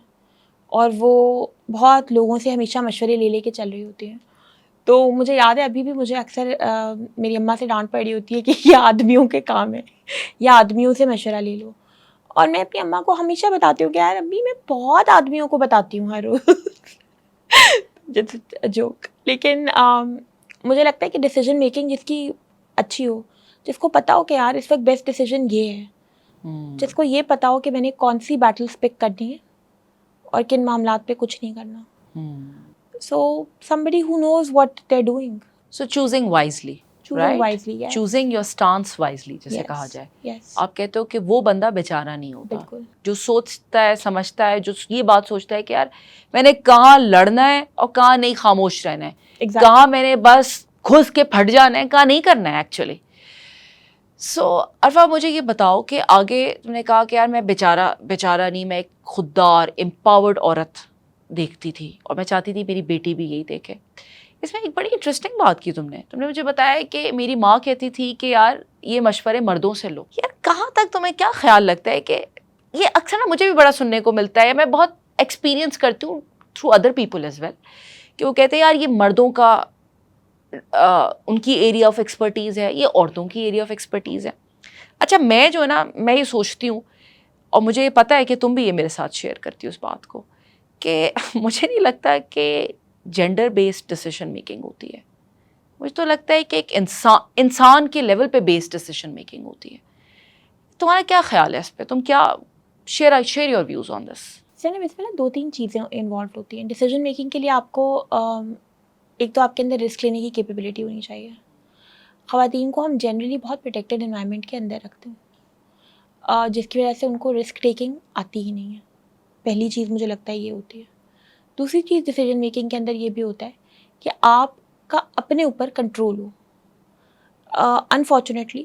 اور وہ بہت لوگوں سے ہمیشہ مشورے لے کے چل رہی ہوتی ہیں. تو مجھے یاد ہے ابھی بھی مجھے اکثر میری اماں سے ڈانٹ پڑی ہوتی ہے کہ یہ آدمیوں کے کام ہے, یا آدمیوں سے مشورہ لے لو. اور میں اپنی اماں کو ہمیشہ بتاتی ہوں کہ یار ابھی میں بہت آدمیوں کو بتاتی ہوں ہر روز جوک. لیکن مجھے لگتا ہے کہ ڈیسیجن میکنگ جس کی اچھی ہو, جس کو پتا ہو کہ یار اس وقت بیسٹ ڈیسیجن یہ ہے, جس کو یہ پتا ہو کہ میں نے کون سی بیٹلز پک کرنی ہے اور کن معاملات پہ کچھ نہیں کرنا. So somebody who knows what they're doing.
So choosing wisely.
Choosing wisely, yes.
Choosing your stance wisely, جیسے کہا جائے.
Yes.
آپ کہتے ہو کہ وہ بندہ بیچارہ نہیں ہوتا,
بالکل.
جو سوچتا ہے, سمجھتا ہے, جو یہ بات سوچتا ہے کہ یار میں نے کہاں لڑنا ہے اور کہاں نہیں خاموش رہنا ہے, کہاں میں نے بس گھس کے پھٹ جانا ہے, کہاں نہیں کرنا ہے ایکچولی. سو عرفہ مجھے یہ بتاؤ کہ آگے تم نے کہا کہ یار میں بیچارہ نہیں, میں ایک خوددار امپاورڈ عورت دیکھتی تھی اور میں چاہتی تھی میری بیٹی بھی یہی دیکھے. اس میں ایک بڑی انٹرسٹنگ بات کی تم نے مجھے بتایا کہ میری ماں کہتی تھی کہ یار یہ مشورے مردوں سے لو. یار کہاں تک تمہیں کیا خیال لگتا ہے کہ یہ اکثر نا مجھے بھی بڑا سننے کو ملتا ہے, میں بہت ایکسپیرینس کرتی ہوں through other people as well, کہ وہ کہتے ہیں یار یہ مردوں کا ان کی ایریا آف ایکسپرٹیز ہے, یہ عورتوں کی ایریا آف ایکسپرٹیز ہے. اچھا میں جو ہے نا میں یہ سوچتی ہوں, اور مجھے یہ پتہ ہے کہ تم بھی یہ میرے ساتھ شیئر کرتی ہو اس بات کو, کہ مجھے نہیں لگتا کہ جینڈر بیسڈ ڈیسیشن میکنگ ہوتی ہے. مجھے تو لگتا ہے کہ ایک انسان کے لیول پہ بیسڈ ڈیسیشن میکنگ ہوتی ہے. تمہارا کیا خیال ہے اس پہ؟ تم کیا شیئر یور ویوز آن دس.
سینب اس میں نا 2-3 چیزیں انوالو ہوتی ہیں ڈیسیجن میکنگ کے لیے. آپ کو ایک تو آپ کے اندر رسک لینے کی کیپیبلٹی ہونی چاہیے. خواتین کو ہم جنرلی بہت پروٹیکٹیڈ انوائرمنٹ کے اندر رکھتے ہیں, جس کی وجہ سے ان کو رسک ٹیکنگ آتی ہی نہیں ہے. پہلی چیز مجھے لگتا ہے یہ ہوتی ہے. دوسری چیز ڈیسیجن میکنگ کے اندر یہ بھی ہوتا ہے کہ آپ کا اپنے اوپر کنٹرول ہو. انفارچونیٹلی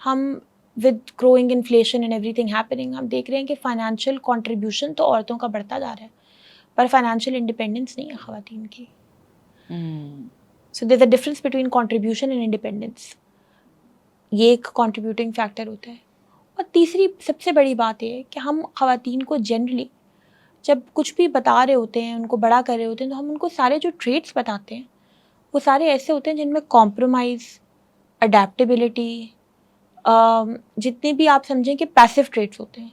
ہم with growing inflation and every thing happening ہم دیکھ رہے ہیں کہ فائنینشیل کنٹریبیوشن تو عورتوں کا بڑھتا جا رہا ہے, پر فائنینشیل انڈیپینڈنس نہیں ہے خواتین کی. So there is a difference between contribution and independence. یہ ایک کنٹریبیوٹنگ فیکٹر ہوتا ہے. اور تیسری سب سے بڑی بات یہ ہے کہ ہم خواتین کو جنرلی جب کچھ بھی بتا رہے ہوتے ہیں, ان کو بڑا کر رہے ہوتے ہیں, تو ہم ان کو سارے جو ٹریٹس بتاتے ہیں وہ سارے ایسے ہوتے ہیں جن میں کمپرومائز, اڈیپٹیبلٹی, جتنے بھی آپ سمجھیں کہ پیسو ٹریٹس ہوتے ہیں,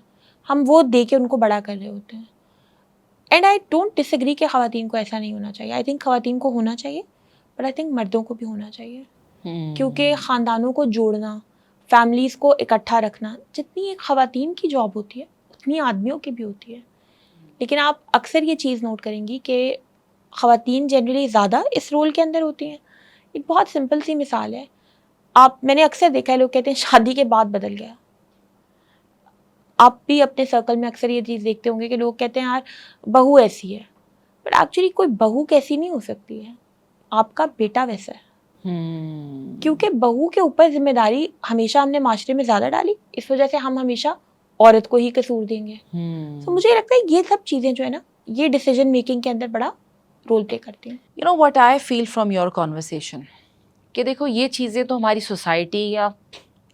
ہم وہ دے کے ان کو بڑا کر رہے ہوتے ہیں. And I don't disagree کہ خواتین کو ایسا نہیں ہونا چاہیے. آئی تھنک خواتین کو ہونا چاہیے, بٹ آئی تھنک مردوں کو بھی ہونا چاہیے. کیونکہ خاندانوں کو جوڑنا, فیملیز کو اکٹھا رکھنا, جتنی ایک خواتین کی جاب ہوتی ہے اتنی آدمیوں کی بھی ہوتی ہے. لیکن آپ اکثر یہ چیز نوٹ کریں گی کہ خواتین جنرلی زیادہ اس رول کے اندر ہوتی ہیں. ایک بہت سمپل سی مثال ہے, میں نے اکثر دیکھا ہے لوگ کہتے ہیں شادی کے بعد بدل گیا. آپ بھی اپنے سرکل میں اکثر یہ چیز دیکھتے ہوں گے کہ لوگ کہتے ہیں یار بہو ایسی ہے, بٹ ایکچولی کوئی بہو کیسی نہیں ہو سکتی ہے, آپ کا بیٹا ویسا ہے. کیونکہ بہو کے اوپر ذمہ داری ہمیشہ ہم نے معاشرے میں زیادہ ڈالی, اس وجہ سے ہم ہمیشہ عورت کو ہی قصور دیں گے. تو مجھے لگتا ہے یہ سب چیزیں جو ہے نا یہ ڈیسیجن میکنگ کے اندر بڑا رول پلے کرتی ہیں.
You know what I feel from your conversation, کہ دیکھو یہ چیزیں تو ہماری سوسائٹی یا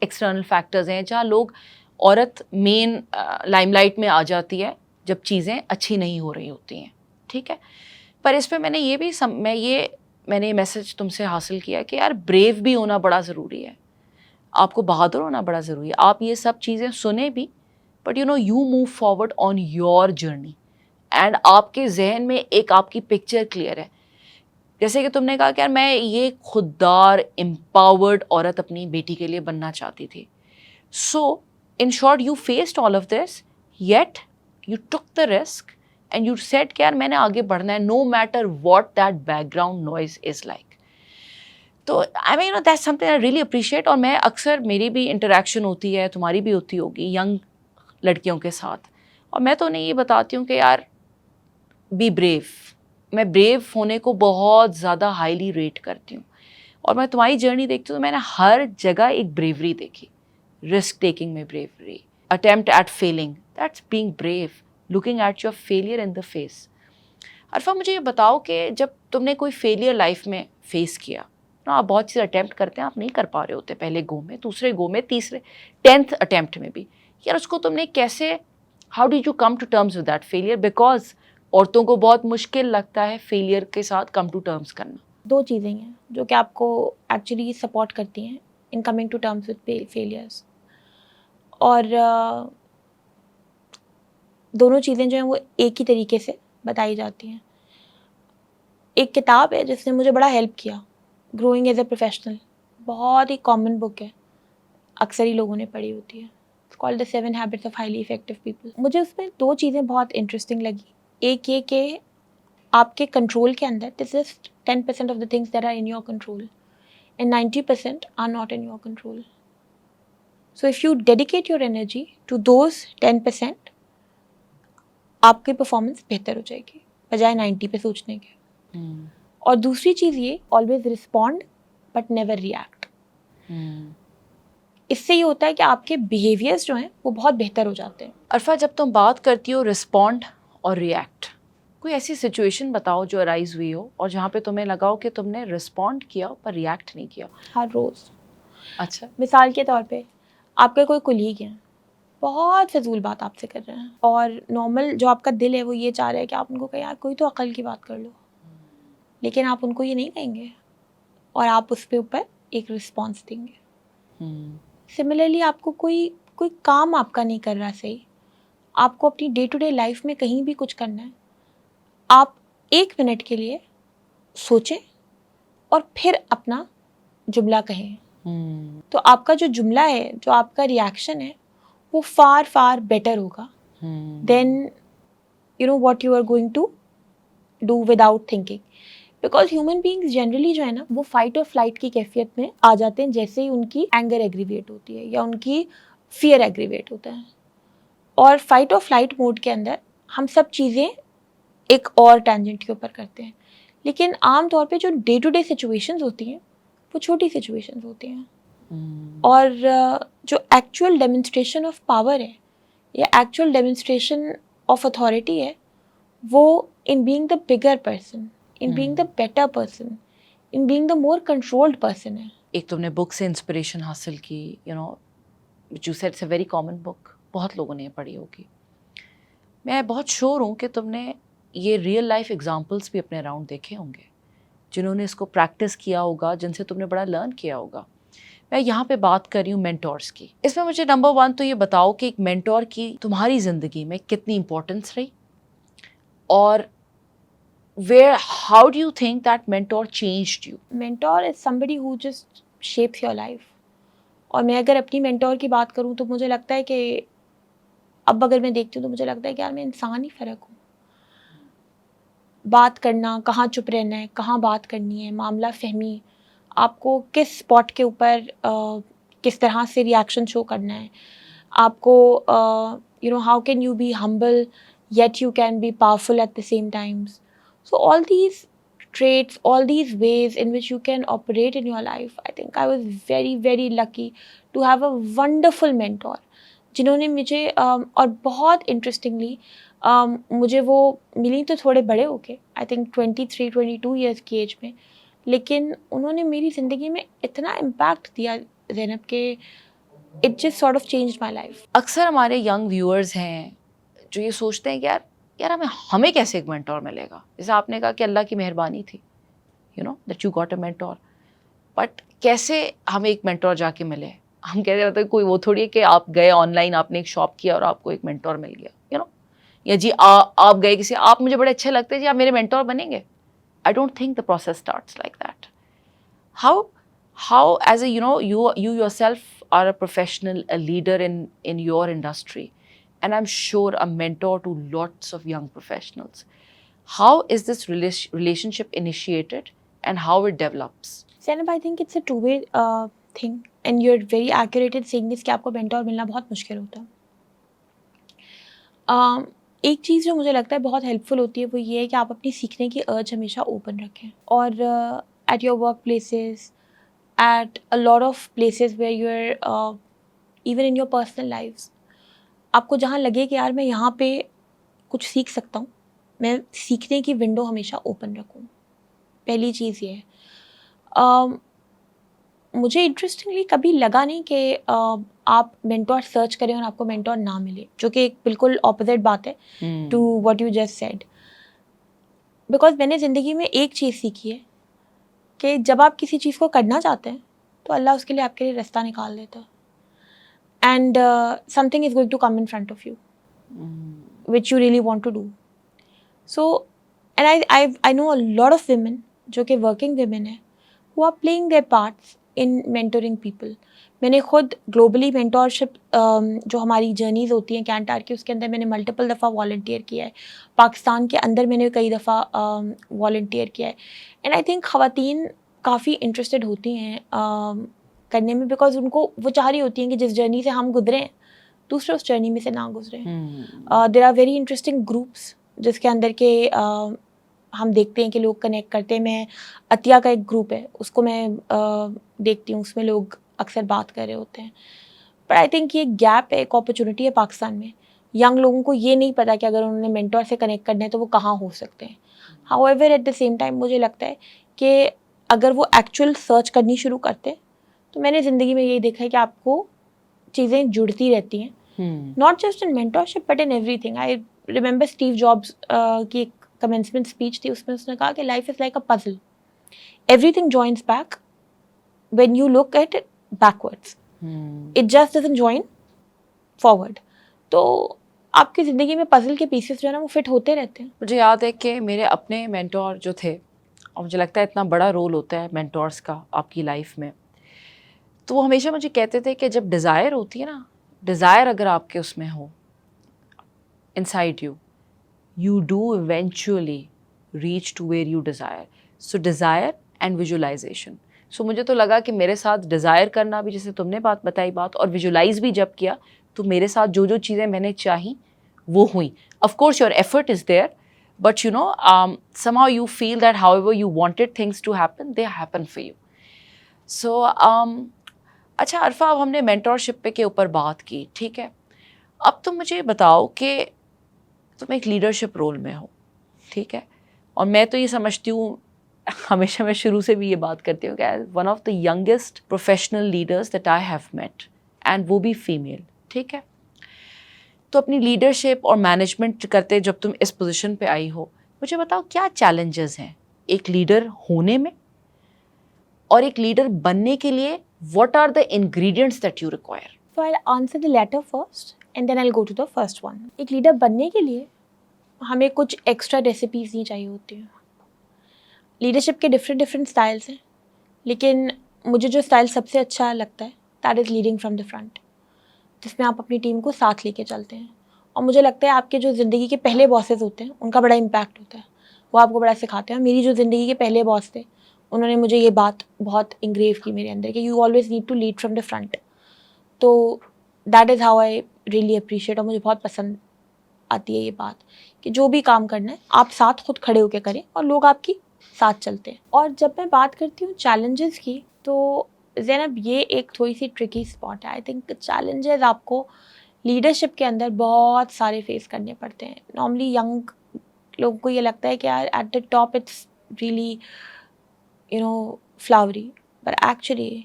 ایکسٹرنل فیکٹرز ہیں جہاں لوگ عورت مین لائم لائٹ میں آ جاتی ہے جب چیزیں اچھی نہیں ہو رہی ہوتی ہیں, ٹھیک ہے. پر اس پہ میں نے یہ بھی میں نے یہ میسج تم سے حاصل کیا کہ یار بریو بھی ہونا بڑا ضروری ہے, آپ کو بہادر ہونا بڑا ضروری ہے. آپ یہ سب چیزیں سنیں بھی, but you move forward on your journey, and آپ کے ذہن میں ایک آپ کی پکچر کلیئر ہے. جیسے کہ تم نے کہا کہ یار میں یہ خوددار امپاورڈ عورت اپنی بیٹی کے لیے بننا چاہتی تھی. So in short you faced all of this, yet you took the risk and you said کہ یار میں نے آگے بڑھنا ہے, no matter what that background noise is like. تو I mean that's something I really appreciate. اور میں اکثر میری بھی انٹریکشن ہوتی ہے, تمہاری بھی ہوتی ہوگی ینگ لڑکیوں کے ساتھ, اور میں تو انہیں یہ بتاتی ہوں کہ یار بی بریو. میں بریو ہونے کو بہت زیادہ ہائیلی ریٹ کرتی ہوں, اور میں تمہاری جرنی دیکھتی ہوں تو میں نے ہر جگہ ایک بریوری دیکھی. رسک ٹیکنگ میں brewery, attempt at failing. That's being brave, looking at your failure in the face. عرفہ مجھے یہ بتاؤ کہ جب تم نے کوئی فیلئر لائف میں فیس کیا نا، آپ بہت چیز اٹیمپٹ کرتے ہیں، آپ نہیں کر پا رہے ہوتے پہلے گو میں، دوسرے گو میں، تیسرے 10th اٹیمپٹ میں بھی، یار اس کو تم نے کیسے، how did you come to terms with that failure? Because عورتوں کو بہت مشکل لگتا ہے فیلئر کے ساتھ کم ٹو ٹرمز کرنا.
2 چیزیں ہیں جو کہ آپ کو ایکچولی سپورٹ کرتی ہیں in coming to terms with failures, اور دونوں چیزیں جو ہیں وہ ایک ہی طریقے سے بتائی جاتی ہیں. ایک کتاب ہے جس نے مجھے بڑا ہیلپ کیا، گروئنگ ایز اے پروفیشنل، بہت ہی کامن بک ہے، اکثر ہی لوگوں نے پڑھی ہوتی ہے. It's called the 7 habits of highly effective people. مجھے اس میں 2 چیزیں بہت انٹرسٹنگ لگی. ایک یہ کہ آپ کے کنٹرول کے اندر this is 10% of the things that are in your control and 90% are not in your control. So if you dedicate your energy to those 10%، آپ کی پرفارمنس بہتر ہو جائے گی بجائے 90 پہ سوچنے کے. اور دوسری چیز یہ، always respond but never react. اس سے یہ ہوتا ہے کہ آپ کے بیہیویئرس جو ہیں وہ بہت بہتر ہو جاتے ہیں.
عرفہ جب تم بات کرتی ہو رسپونڈ اور ریئیکٹ، کوئی ایسی سچویشن بتاؤ جو ارائز ہوئی ہو اور جہاں پہ تمہیں لگا ہو کہ تم نے رسپونڈ کیا پر ریئیکٹ نہیں کیا.
ہر روز.
اچھا.
مثال کے طور پہ آپ کے کوئی کولیگ ہیں، بہت فضول بات آپ سے کر رہے ہیں، اور نارمل جو آپ کا دل ہے وہ یہ چاہ رہا ہے کہ آپ ان کو کہیں یار کوئی تو عقل کی بات کر لو، لیکن آپ ان کو یہ نہیں کہیں گے اور آپ اس پہ اوپر ایک رسپانس دیں گے. سملرلی آپ کو کوئی کام آپ کا نہیں کر رہا صحیح، آپ کو اپنی ڈے ٹو ڈے لائف میں کہیں بھی کچھ کرنا ہے، آپ 1 منٹ کے لیے سوچیں اور پھر اپنا جملہ کہیں. تو آپ کا جو جملہ ہے، جو آپ کا ریئیکشن ہے، وہ فار فار بیٹر ہوگا then what you are going to do without thinking. Because human beings generally جو ہے نا وہ فائٹ اور فلائٹ کی کیفیت میں آ جاتے ہیں جیسے ہی ان کی اینگر ایگریویٹ ہوتی ہے یا ان کی فیئر ایگریویٹ ہوتا ہے. اور فائٹ اور فلائٹ موڈ کے اندر ہم سب چیزیں ایک اور ٹینجنٹ کے اوپر کرتے ہیں، لیکن عام طور پہ جو ڈے ٹو ڈے سچویشنز ہوتی ہیں وہ چھوٹی سچویشنز ہوتی ہیں. اور جو ایکچوئل ڈیمونسٹریشن آف پاور ہے یا ایکچوئل ڈیمونسٹریشن آف اتھارٹی ہے، وہ ان being the bigger person, in being the better person, in being the more controlled person ہے.
ایک تم نے بک سے انسپریشن حاصل کی، جو said it's a very common book, بہت لوگوں نے یہ پڑھی ہوگی. میں بہت شیور ہوں کہ تم نے یہ ریئل لائف ایگزامپلس بھی اپنے اراؤنڈ دیکھے ہوں گے جنہوں نے اس کو پریکٹس کیا ہوگا، جن سے تم نے بڑا لرن کیا ہوگا. میں یہاں پہ بات کر رہی ہوں مینٹورس کی. اس میں مجھے نمبر 1 تو یہ بتاؤ کہ ایک مینٹور کی تمہاری زندگی میں کتنی امپورٹنس رہی، اور how do you think that mentor changed you?
Mentor is somebody who just shapes your life. اور میں اگر اپنی مینٹور کی بات کروں تو مجھے لگتا ہے کہ اب اگر میں دیکھتی ہوں تو مجھے لگتا ہے کہ یار میں انسان ہی فرق ہوں. بات کرنا، کہاں چپ رہنا ہے، کہاں بات کرنی ہے، معاملہ فہمی، آپ کو کس اسپاٹ کے اوپر کس طرح سے ریئیکشن شو کرنا ہے، آپ کو how can you be humble yet you can be powerful at the same times. So all these traits, all these ways in which you can operate in your life, I think I was very, very lucky to have a wonderful mentor جنہوں نے مجھے اور بہت interestingly مجھے وہ ملی تو تھوڑے بڑے ہو کے، آئی تھنک 23-22 ایئرس کی ایج میں، لیکن انہوں نے میری زندگی میں اتنا امپیکٹ دیا زینب کہ it just sort of changed my life.
اکثر ہمارے ینگ ویورز ہیں جو یہ سوچتے ہیں کہ یار ہمیں کیسے ایک مینٹور ملے گا. جیسے آپ نے کہا کہ اللہ کی مہربانی تھی that you got a mentor, but کیسے ہمیں ایک مینٹور جا کے ملے؟ ہم کہتے رہتے ہیں کوئی وہ تھوڑی ہے کہ آپ گئے آن لائن، آپ نے ایک شاپ کیا اور آپ کو ایک مینٹور مل گیا، یا جی آپ گئے کسی، آپ مجھے بڑے اچھے لگتے ہیں جی آپ میرے مینٹور بنیں گے. I don't think the process starts like that. how as a you yourself are a professional, a leader in your industry, and I'm sure a mentor to lots of young professionals. How is this relationship initiated and how it develops?
Zainab, I think it's a two-way thing, and you're very accurate in saying this کہ آپ کو mentor ملنا بہت مشکل ہوتا ہے. ایک چیز جو مجھے لگتا ہے بہت ہیلپ فل ہوتی ہے وہ یہ ہے کہ آپ اپنی سیکھنے کی ارج ہمیشہ اوپن رکھیں، اور at your workplaces, at a lot of places where you are even in your personal lives, آپ کو جہاں لگے کہ یار میں یہاں پہ کچھ سیکھ سکتا ہوں, میں سیکھنے کی ونڈو ہمیشہ اوپن رکھوں. پہلی چیز یہ ہے. مجھے انٹرسٹنگلی کبھی لگا نہیں کہ آپ مینٹور سرچ کریں اور آپ کو مینٹور نہ ملے, جو کہ ایک بالکل اپوزٹ بات ہے to what you just said. Because میں نے زندگی میں ایک چیز سیکھی ہے کہ جب آپ کسی چیز کو کرنا چاہتے ہیں تو اللہ اس کے لیے آپ کے لیے رستہ نکال دیتا ہے. And something is going to come in front of you which you really want to do. So and I know a lot of women جو کہ ورکنگ ویمن ہیں who are playing their parts in mentoring people. میں نے خود globally mentorship جو ہماری journeys ہوتی ہیں کینٹار کی, اس کے اندر میں نے ملٹیپل دفعہ والنٹیئر کیا ہے. پاکستان کے اندر میں نے کئی دفعہ والنٹیئر کیا ہے. اینڈ آئی تھنک خواتین کافی انٹرسٹیڈ ہوتی ہیں کرنے میں, بیکاز ان کو وہ چاہ رہی ہوتی ہیں کہ جس جرنی سے ہم گزرے ہیں دوسرے اس جرنی میں سے نہ گزرے. There are very interesting groups جس کے اندر کے ہم دیکھتے ہیں کہ لوگ کنیکٹ کرتے ہیں. میں عطیہ کا ایک گروپ ہے, اس کو میں دیکھتی ہوں, اس میں لوگ اکثر بات کر رہے ہوتے ہیں. بٹ آئی تھنک یہ گیپ ہے, ایک اپرچونیٹی ہے پاکستان میں. ینگ لوگوں کو یہ نہیں پتا کہ اگر انہوں نے مینٹور سے کنیکٹ کرنا ہے تو وہ کہاں ہو سکتے ہیں. However at the same time مجھے لگتا ہے کہ اگر وہ ایکچوئل سرچ کرنی شروع کرتے تو میں نے زندگی میں یہی دیکھا ہے کہ آپ کو چیزیں جڑتی رہتی ہیں, not just in mentorship but in every thing. I remember Steve jobs کی ایک کمنسمنٹ اسپیچ تھی, اس میں اس نے کہا کہ life is like a puzzle, everything joins back when you look at it backwards, it just doesn't join forward. تو آپ کی زندگی میں پزل کے پیسز جو ہے نا وہ فٹ ہوتے رہتے ہیں.
مجھے یاد ہے کہ میرے اپنے مینٹور جو تھے, اور مجھے لگتا ہے اتنا بڑا رول ہوتا ہے مینٹورس کا آپ کی لائف میں, تو وہ ہمیشہ مجھے کہتے تھے کہ جب ڈیزائر ہوتی ہے نا, ڈیزائر اگر آپ کے اس میں ہو inside you, you do eventually reach to where you desire. So desire and visualization. So مجھے تو لگا کہ میرے ساتھ ڈیزائر کرنا بھی, جیسے تم نے بات بتائی بات, اور ویژولائز بھی جب کیا تو میرے ساتھ جو جو چیزیں میں نے چاہیں وہ ہوئیں. Of course your effort is there, but you know somehow you feel that however you wanted things to happen, they happen for you. So اچھا عرفہ, اب ہم نے مینٹورشپ کے اوپر بات کی, ٹھیک ہے. اب تم مجھے بتاؤ کہ تم ایک لیڈرشپ رول میں ہو, ٹھیک ہے, اور میں تو یہ سمجھتی ہوں, ہمیشہ میں شروع سے بھی یہ بات کرتی ہوں کہ one of the youngest professional leaders that I have met, and وہ بھی فیمیل, ٹھیک ہے. تو اپنی لیڈرشپ اور مینجمنٹ کرتے جب تم اس پوزیشن پہ آئی ہو, مجھے بتاؤ کیا چیلنجز ہیں ایک لیڈر ہونے میں, اور ایک لیڈر بننے کے لیے what are the ingredients that you require.
So I'll answer the latter first and then I'll go to the first one. ایک لیڈر بننے کے لیے ہمیں کچھ ایکسٹرا ریسیپیز نہیں چاہیے ہوتی ہیں. لیڈرشپ کے ڈفرینٹ اسٹائلس ہیں, لیکن مجھے جو اسٹائل سب سے اچھا لگتا ہے that is leading from the front, جس میں آپ اپنی ٹیم کو ساتھ لے کے چلتے ہیں. اور مجھے لگتا ہے آپ کے جو زندگی کے پہلے باسز ہوتے ہیں ان کا بڑا امپیکٹ ہوتا ہے, وہ آپ کو بڑا سکھاتے ہیں. میری جو زندگی کے پہلے باس تھے انہوں نے مجھے یہ بات بہت انگریو کی میرے اندر کہ you always need to lead from the front. تو that is how I really appreciate, اور مجھے بہت پسند آتی ہے یہ بات کہ جو بھی کام کرنا ہے آپ ساتھ خود کھڑے ہو کے کریں اور لوگ آپ کی ساتھ چلتے ہیں. اور جب میں بات کرتی ہوں چیلنجز کی, تو زینب یہ ایک تھوڑی سی ٹرکی اسپاٹ ہے. آئی تھنک چیلنجز آپ کو لیڈرشپ کے اندر بہت سارے فیس کرنے پڑتے ہیں. نارملی ینگ لوگوں کو یہ لگتا ہے کہ یار at the top it's really flowery, but actually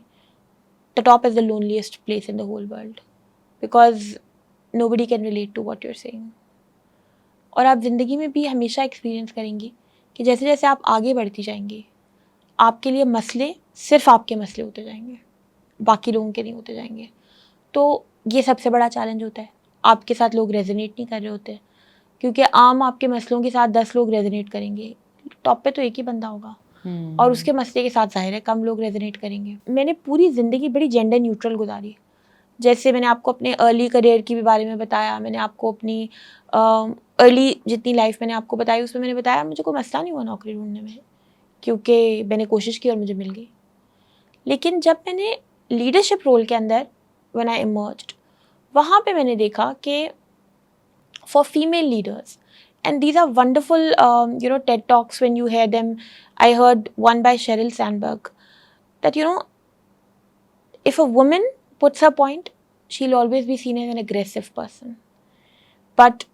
the top is the loneliest place in the whole world because nobody can relate to what you're saying. اور آپ زندگی میں بھی ہمیشہ ایکسپیرینس کریں گی کہ جیسے جیسے آپ آگے بڑھتی جائیں گی آپ کے لیے مسئلے صرف آپ کے مسئلے ہوتے جائیں گے, باقی لوگوں کے نہیں ہوتے جائیں گے. تو یہ سب سے بڑا چیلنج ہوتا ہے. آپ کے ساتھ لوگ ریزونیٹ نہیں کر رہے ہوتے, کیونکہ عام آپ کے مسئلوں کے ساتھ 10 لوگ ریزونیٹ کریں گے, ٹاپ پہ تو ایک ہی بندہ ہوگا, اور اس کے مسئلے کے ساتھ ظاہر ہے کم لوگ ریزونیٹ کریں گے. میں نے پوری زندگی بڑی جینڈر نیوٹرل گزاری. جیسے میں نے آپ کو اپنے ارلی کریئر کی بھی بارے میں بتایا, میں نے آپ کو اپنی ارلی جتنی لائف میں نے آپ کو بتائی اس میں میں نے بتایا مجھے کوئی مسئلہ نہیں ہوا نوکری ڈھونڈنے میں, کیونکہ میں نے کوشش کی اور مجھے مل گئی. لیکن جب میں نے لیڈرشپ رول کے اندر when I emerged, وہاں پہ میں نے دیکھا کہ for female leaders, and these are wonderful TED talks when you hear them. I heard one by Sheryl Sandberg that if a woman puts her point, she'll always be seen as an aggressive person. But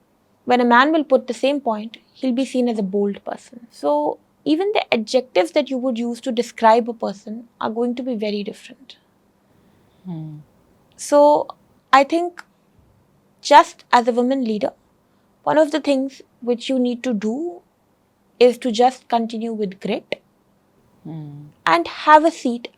when a man will put the same point, he'll be seen as a bold person. So even the adjectives that you would use to describe a person are going to be very different. So I think just as a woman leader, one of the things which you need to do is to just continue with grit and have a seat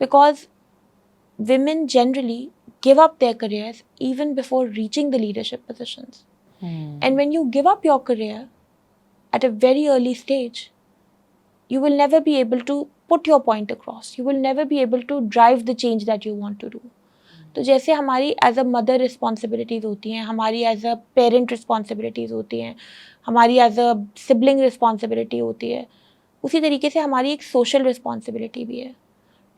because women generally give up their careers even before reaching the leadership positions. And when you give up your career at a very early stage, you will never be able to put your point across. You will never be able to drive the change that you want to do. تو جیسے ہماری as a mother responsibilities ہوتی ہیں, ہماری as a parent responsibilities ہوتی ہیں, ہماری as a sibling responsibility ہوتی ہے, اسی طریقے سے ہماری ایک سوشل رسپانسبلٹی بھی ہے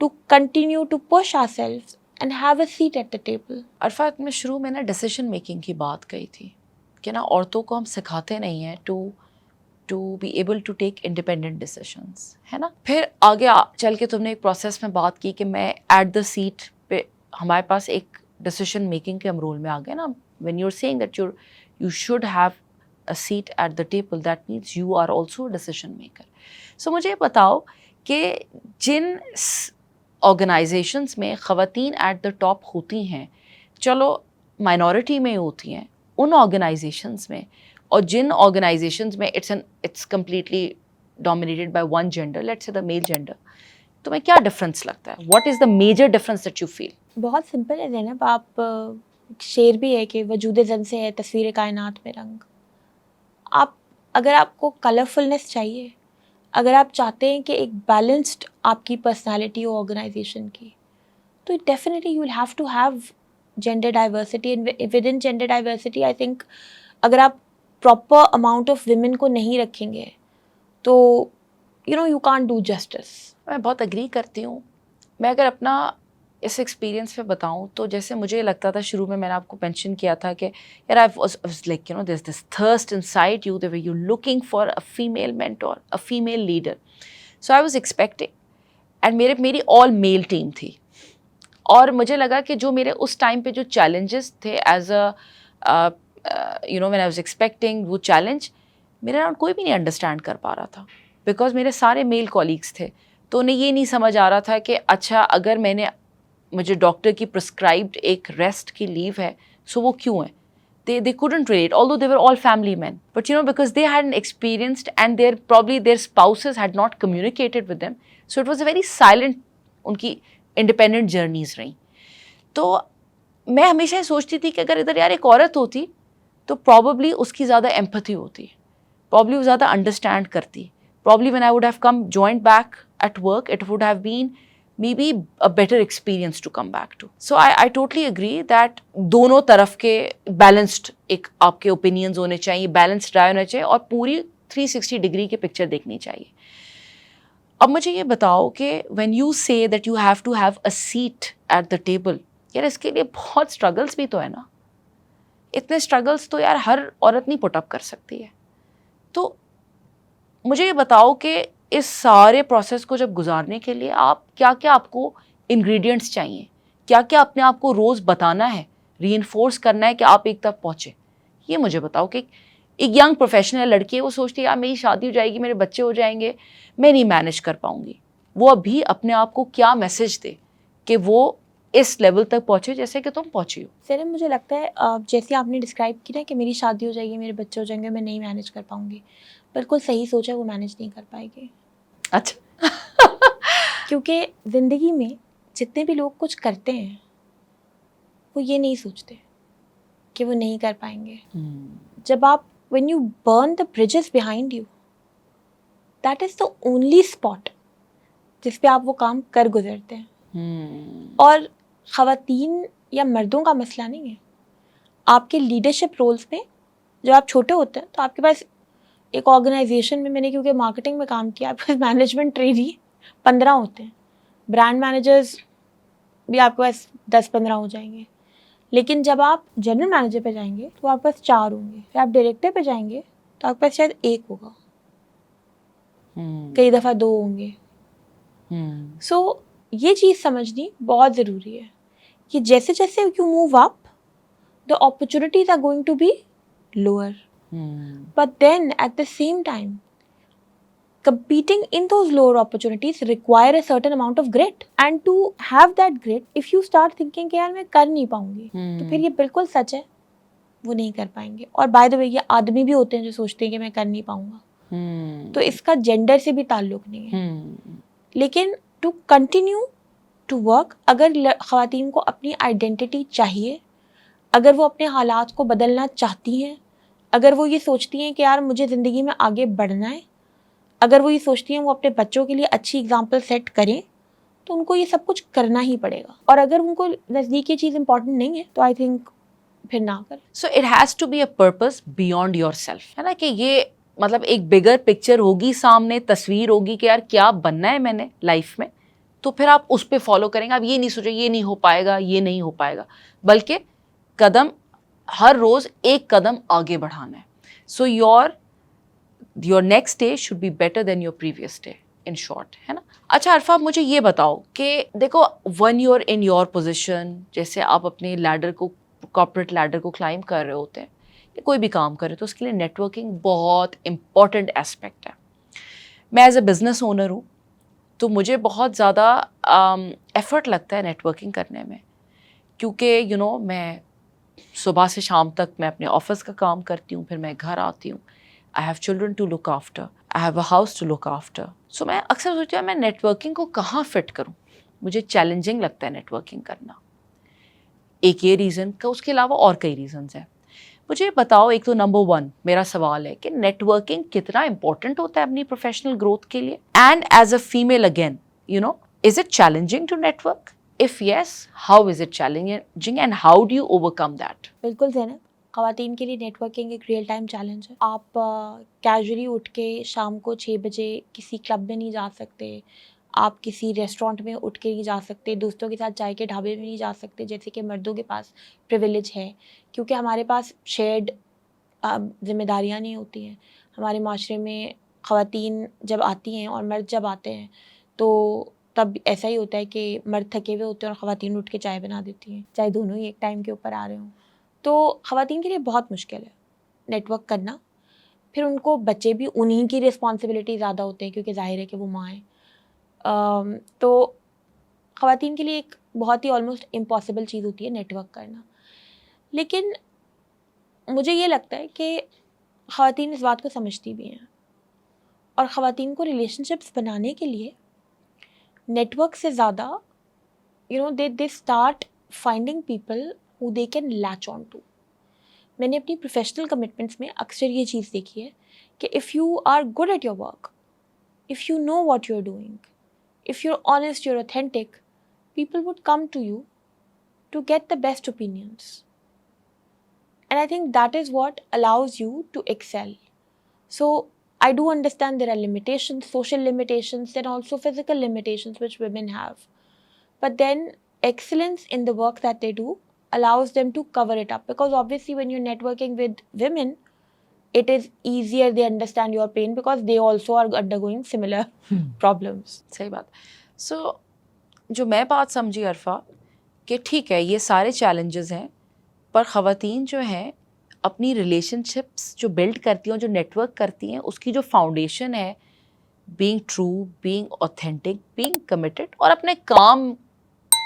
to continue to push ourselves and have a seat at the table.
Arfat, میں شروع میں نا ڈیسیشن میکنگ کی بات کہی تھی کہ نا عورتوں کو ہم سکھاتے نہیں ہیں to be able to take independent decisions, ہے نا. پھر آگے چل کے تم نے ایک پروسیس میں بات کی کہ میں ایٹ دا سیٹ پہ ہمارے پاس ایک ڈیسیشن میکنگ کے ہم رول میں آ گئے نا. When you are seeing that you should have a seat at the table, that means you are also decision maker. So مجھے یہ بتاؤ کہ جن آرگنائزیشنس میں خواتین ایٹ دا ٹاپ ہوتی ہیں, چلو مائنورٹی میں ہوتی ہیں ان آرگنائزیشنس میں, اور جن آرگنائزیشنز میں it's completely dominated by one gender, let's say the male gender, تمہیں کیا ڈفرینس لگتا ہے؟ What is the major difference that you feel?
بہت سمپل ہے زینب. آپ شعر بھی ہے کہ وجود زن سے ہے تصویر کائنات میں رنگ. آپ اگر آپ کو کلرفلنس چاہیے, اگر آپ چاہتے ہیں کہ ایک بیلنسڈ آپ کی پرسنالٹی ہو آرگنائزیشن کی, تو definitely you will have to have gender diversity. And within gender diversity I think اگر آپ پراپر اماؤنٹ آف ویمن کو نہیں رکھیں گے تو یو کانٹ ڈو جسٹس.
میں بہت اگری کرتی ہوں. میں اگر اپنا اس ایکسپیرینس پہ بتاؤں تو جیسے مجھے لگتا تھا شروع میں نے آپ کو مینشن کیا تھا کہ یار I was like there is this thirst inside you, the way you looking for a female mentor, a female leader. So I was expecting, and میری آل میل ٹیم تھی, اور مجھے لگا کہ جو میرے اس ٹائم پہ جو چیلنجز تھے as a when I was expecting, وہ چیلنج میرے اراؤنڈ کوئی بھی نہیں انڈرسٹینڈ کر پا رہا تھا, بیکاز میرے سارے میل کولیگس تھے. تو انہیں یہ نہیں سمجھ آ رہا تھا کہ اچھا اگر مجھے ڈاکٹر کی پرسکرائبڈ ایک ریسٹ کی لیو ہے, سو وہ کیوں ہے. they couldn't relate, although they were all family men, but because they hadn't experienced and probably their spouses had not communicated with them, so it was a very silent unki independent journeys rahi. تو میں ہمیشہ یہ سوچتی تھی کہ اگر ادھر یار ایک عورت ہوتی تو probably اس کی زیادہ empathy ہوتی, probably وہ زیادہ understand کرتی, probably when I would have come joined back at work, it would have been maybe a better experience to come back to. So I totally agree that دونوں طرف کے balanced ایک آپ کے اوپینینز ہونے چاہیے, بیلنسڈ رائے ہونا چاہیے, اور پوری 360 ڈگری کی پکچر دیکھنی چاہیے. اب مجھے یہ بتاؤ کہ when you say that you have to have a seat at the table, یار اس کے لیے بہت اسٹرگلس بھی تو ہے نا. اتنے اسٹرگلس تو یار ہر عورت نہیں پٹ اپ کر سکتی ہے. تو مجھے یہ بتاؤ کہ اس سارے پروسیس کو جب گزارنے کے لیے آپ کیا کیا آپ کو انگریڈینٹس چاہیے, کیا کیا اپنے آپ کو روز بتانا ہے, ری انفورس کرنا ہے کہ آپ ایک تک پہنچے. یہ مجھے بتاؤ کہ ایک ینگ پروفیشنل لڑکی ہے, وہ سوچتی ہے یار میری شادی ہو جائے گی, میرے بچے ہو جائیں گے, میں نہیں مینیج کر پاؤں گی. وہ ابھی اپنے آپ کو کیا میسج دے کہ وہ اس لیول تک پہنچے جیسے کہ تم پہنچی ہو.
سر مجھے لگتا ہے جیسے آپ نے ڈسکرائب کی نا کہ میری شادی ہو جائے گی, میرے بچے ہو جائیں گے, میں نہیں مینیج کر پاؤں گی, بالکل صحیح سوچا, وہ مینیج نہیں کر پائے گی.
اچھا
کیونکہ زندگی میں جتنے بھی لوگ کچھ کرتے ہیں وہ یہ نہیں سوچتے کہ وہ نہیں کر پائیں گے. جب آپ when you burn the bridges behind you, that is the only spot جس پہ آپ وہ کام کر گزرتے ہیں. اور خواتین یا مردوں کا مسئلہ نہیں ہے. آپ کے لیڈرشپ رولز میں جب آپ چھوٹے ہوتے ہیں تو آپ کے پاس ایک آرگنائزیشن میں, میں نے کیونکہ مارکیٹنگ میں کام کیا, آپ کے پاس مینجمنٹ ٹرینی 15 ہوتے ہیں, برانڈ مینیجرز بھی آپ کے پاس 10-15 ہو جائیں گے. لیکن جب آپ جنرل مینیجر پہ جائیں گے تو آپ کے پاس 4 ہوں گے. پھر آپ ڈائریکٹر پہ جائیں گے تو آپ کے پاس شاید 1 ہوگا, کئی دفعہ 2 ہوں گے. سو یہ چیز سمجھنی بہت ضروری ہے کہ جیسے جیسے you move up the opportunities are going to be lower. But then at the same time, competing in those lower opportunities require a certain amount of grit. And to have that grit, if you start thinking کہ یار میں کر نہیں پاؤں گی تو پھر یہ بالکل سچ ہے, وہ نہیں کر پائیں گے. اور بائی دا وے یہ آدمی بھی ہوتے ہیں جو سوچتے ہیں کہ میں کر نہیں پاؤں گا, تو اس کا جینڈر سے بھی تعلق نہیں ہے. لیکن ٹو کنٹینیو ٹو ورک, اگر خواتین کو اپنی آئیڈینٹی چاہیے, اگر وہ اپنے حالات کو بدلنا چاہتی ہیں, اگر وہ یہ سوچتی ہیں کہ یار مجھے زندگی میں آگے بڑھنا ہے, اگر وہ یہ سوچتی ہیں وہ اپنے بچوں کے لیے اچھی اگزامپل سیٹ کریں, تو ان کو یہ سب کچھ کرنا ہی پڑے گا. اور اگر ان کو نزدیک یہ چیز امپورٹنٹ نہیں ہے تو آئی تھنک پھر نہ کریں.
So it has to be a purpose beyond yourself, ہے نا, کہ یہ مطلب ایک بگر پکچر ہوگی سامنے, تصویر ہوگی کہ یار کیا بننا ہے میں نے لائف میں, تو پھر آپ اس پہ فالو کریں گے. آپ یہ نہیں سوچیں یہ نہیں ہو پائے گا, یہ نہیں ہو پائے گا, بلکہ قدم ہر روز ایک قدم آگے بڑھانا ہے. So your next day should be better than your previous day, in short, ہے نا. اچھا عرفہ, مجھے یہ بتاؤ کہ دیکھو when you're in your position, جیسے آپ اپنے لیڈر کو, کارپوریٹ لیڈر کو کلائم کر رہے ہوتے ہیں, یا کوئی بھی کام کر رہے تو اس کے لیے نیٹ ورکنگ بہت امپورٹنٹ اسپیکٹ ہے. میں ایز اے بزنس اونر ہوں, تو مجھے بہت زیادہ ایفرٹ لگتا ہے نیٹ ورکنگ کرنے میں, کیونکہ میں صبح سے شام تک میں اپنے آفس کا کام کرتی ہوں, پھر میں گھر آتی ہوں, I have children to look after, I have a house to look after. So میں اکثر سوچتی ہوں میں نیٹ ورکنگ کو کہاں فٹ کروں. مجھے چیلنجنگ لگتا ہے نیٹ ورکنگ کرنا. ایک یہ ریزن کا, اس کے علاوہ اور کئی ریزنز ہیں. مجھے بتاؤ, ایک تو نمبر 1 میرا سوال ہے کہ نیٹ ورکنگ کتنا امپورٹنٹ ہوتا ہے اپنی پروفیشنل گروتھ کے لیے, and as a female again is it challenging to network? If yes, how is it challenging and how do you overcome that?
بالکل زینب, خواتین کے لیے نیٹ ورکنگ ایک ریئل ٹائم چیلنج ہے. آپ کیجولی اٹھ کے شام کو 6 بجے کسی کلب میں نہیں جا سکتے, آپ کسی ریسٹورینٹ میں اٹھ کے نہیں جا سکتے, دوستوں کے ساتھ چائے کے ڈھابے میں نہیں جا سکتے, جیسے کہ مردوں کے پاس پریویلیج ہے, کیونکہ ہمارے پاس شیئرڈ ذمہ داریاں نہیں ہوتی ہیں. ہمارے معاشرے میں خواتین جب آتی ہیں اور مرد جب آتے ہیں تو تب ایسا ہی ہوتا ہے کہ مرد تھکے ہوئے ہوتے ہیں اور خواتین اٹھ کے چائے بنا دیتی ہیں, چاہے دونوں ہی ایک ٹائم کے اوپر آ رہے ہوں. تو خواتین کے لیے بہت مشکل ہے نیٹ ورک کرنا. پھر ان کو بچے بھی انہیں کی رسپانسبلٹی زیادہ ہوتے ہیں, کیونکہ ظاہر ہے کہ وہ ماں ہیں. تو خواتین کے لیے ایک بہت ہی آلموسٹ امپاسبل چیز ہوتی ہے نیٹ ورک کرنا. لیکن مجھے یہ لگتا ہے کہ خواتین اس بات کو سمجھتی بھی ہیں, اور خواتین کو ریلیشن شپس بنانے کے لیے نیٹ ورک سے زیادہ they start finding people who they can latch on to. میں نے اپنی پروفیشنل کمٹمنٹس میں اکثر یہ چیز دیکھی ہے کہ if you are good at your work, if you know what you're doing, if you're honest, you're authentic, people would come to you to get the best opinions. And I think that is what allows you to excel. So I do understand there are limitations, social limitations, and also physical limitations which women have. But then excellence in the work that they do allows them to cover it up. Because obviously when you're networking with women, it is easier, they understand your pain because they also are undergoing similar problems.
صحیح بات. سو جو میں بات سمجھی عرفہ, کہ ٹھیک ہے یہ سارے چیلنجز ہیں, پر خواتین جو ہیں اپنی ریلیشن شپس جو بلڈ کرتی ہیں, جو نیٹ ورک کرتی ہیں, اس کی جو فاؤنڈیشن ہے, being true, being authentic, being committed, اور اپنے کام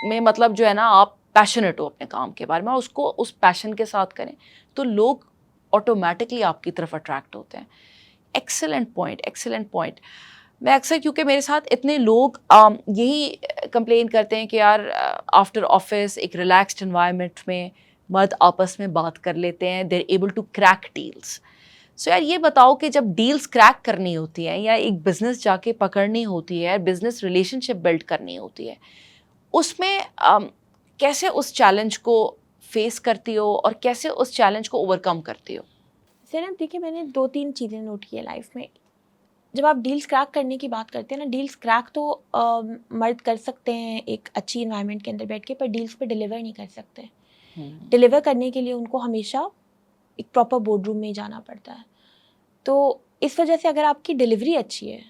میں مطلب جو ہے نا آپ پیشنیٹ ہو اپنے کام کے بارے میں, اور اس کو اس پیشن کے ساتھ کریں, تو لوگ آٹومیٹکلی آپ کی طرف اٹریکٹ ہوتے ہیں. Excellent point, excellent point. میں اکثر, کیونکہ میرے ساتھ اتنے لوگ یہی کمپلین کرتے ہیں کہ یار آفٹر آفس ایک ریلیکسڈ انوائرمنٹ میں مرد آپس میں بات کر لیتے ہیں, they are able to crack deals. So یار یہ بتاؤ کہ جب ڈیلس کریک کرنی ہوتی ہیں, یا ایک بزنس جا کے پکڑنی ہوتی ہے, بزنس ریلیشن شپ بلڈ کرنی ہوتی ہے, اس میں کیسے اس چیلنج کو فیس کرتی ہو اور کیسے اس چیلنج کو اوور کم کرتی ہو؟
زینب دیکھیے, میں نے 2-3 چیزیں نوٹ کی ہے لائف میں. جب آپ ڈیلس کریک کرنے کی بات کرتے ہیں نا, ڈیلس کریک تو مرد کر سکتے ہیں ایک اچھی انوائرمنٹ کے اندر بیٹھ کے, پر ڈیلس پہ ڈیلیور نہیں کر سکتے. ڈیلیور کرنے کے لیے ان کو ہمیشہ ایک پراپر بورڈ روم میں ہی جانا پڑتا ہے. تو اس وجہ سے اگر آپ کی ڈیلیوری اچھی ہے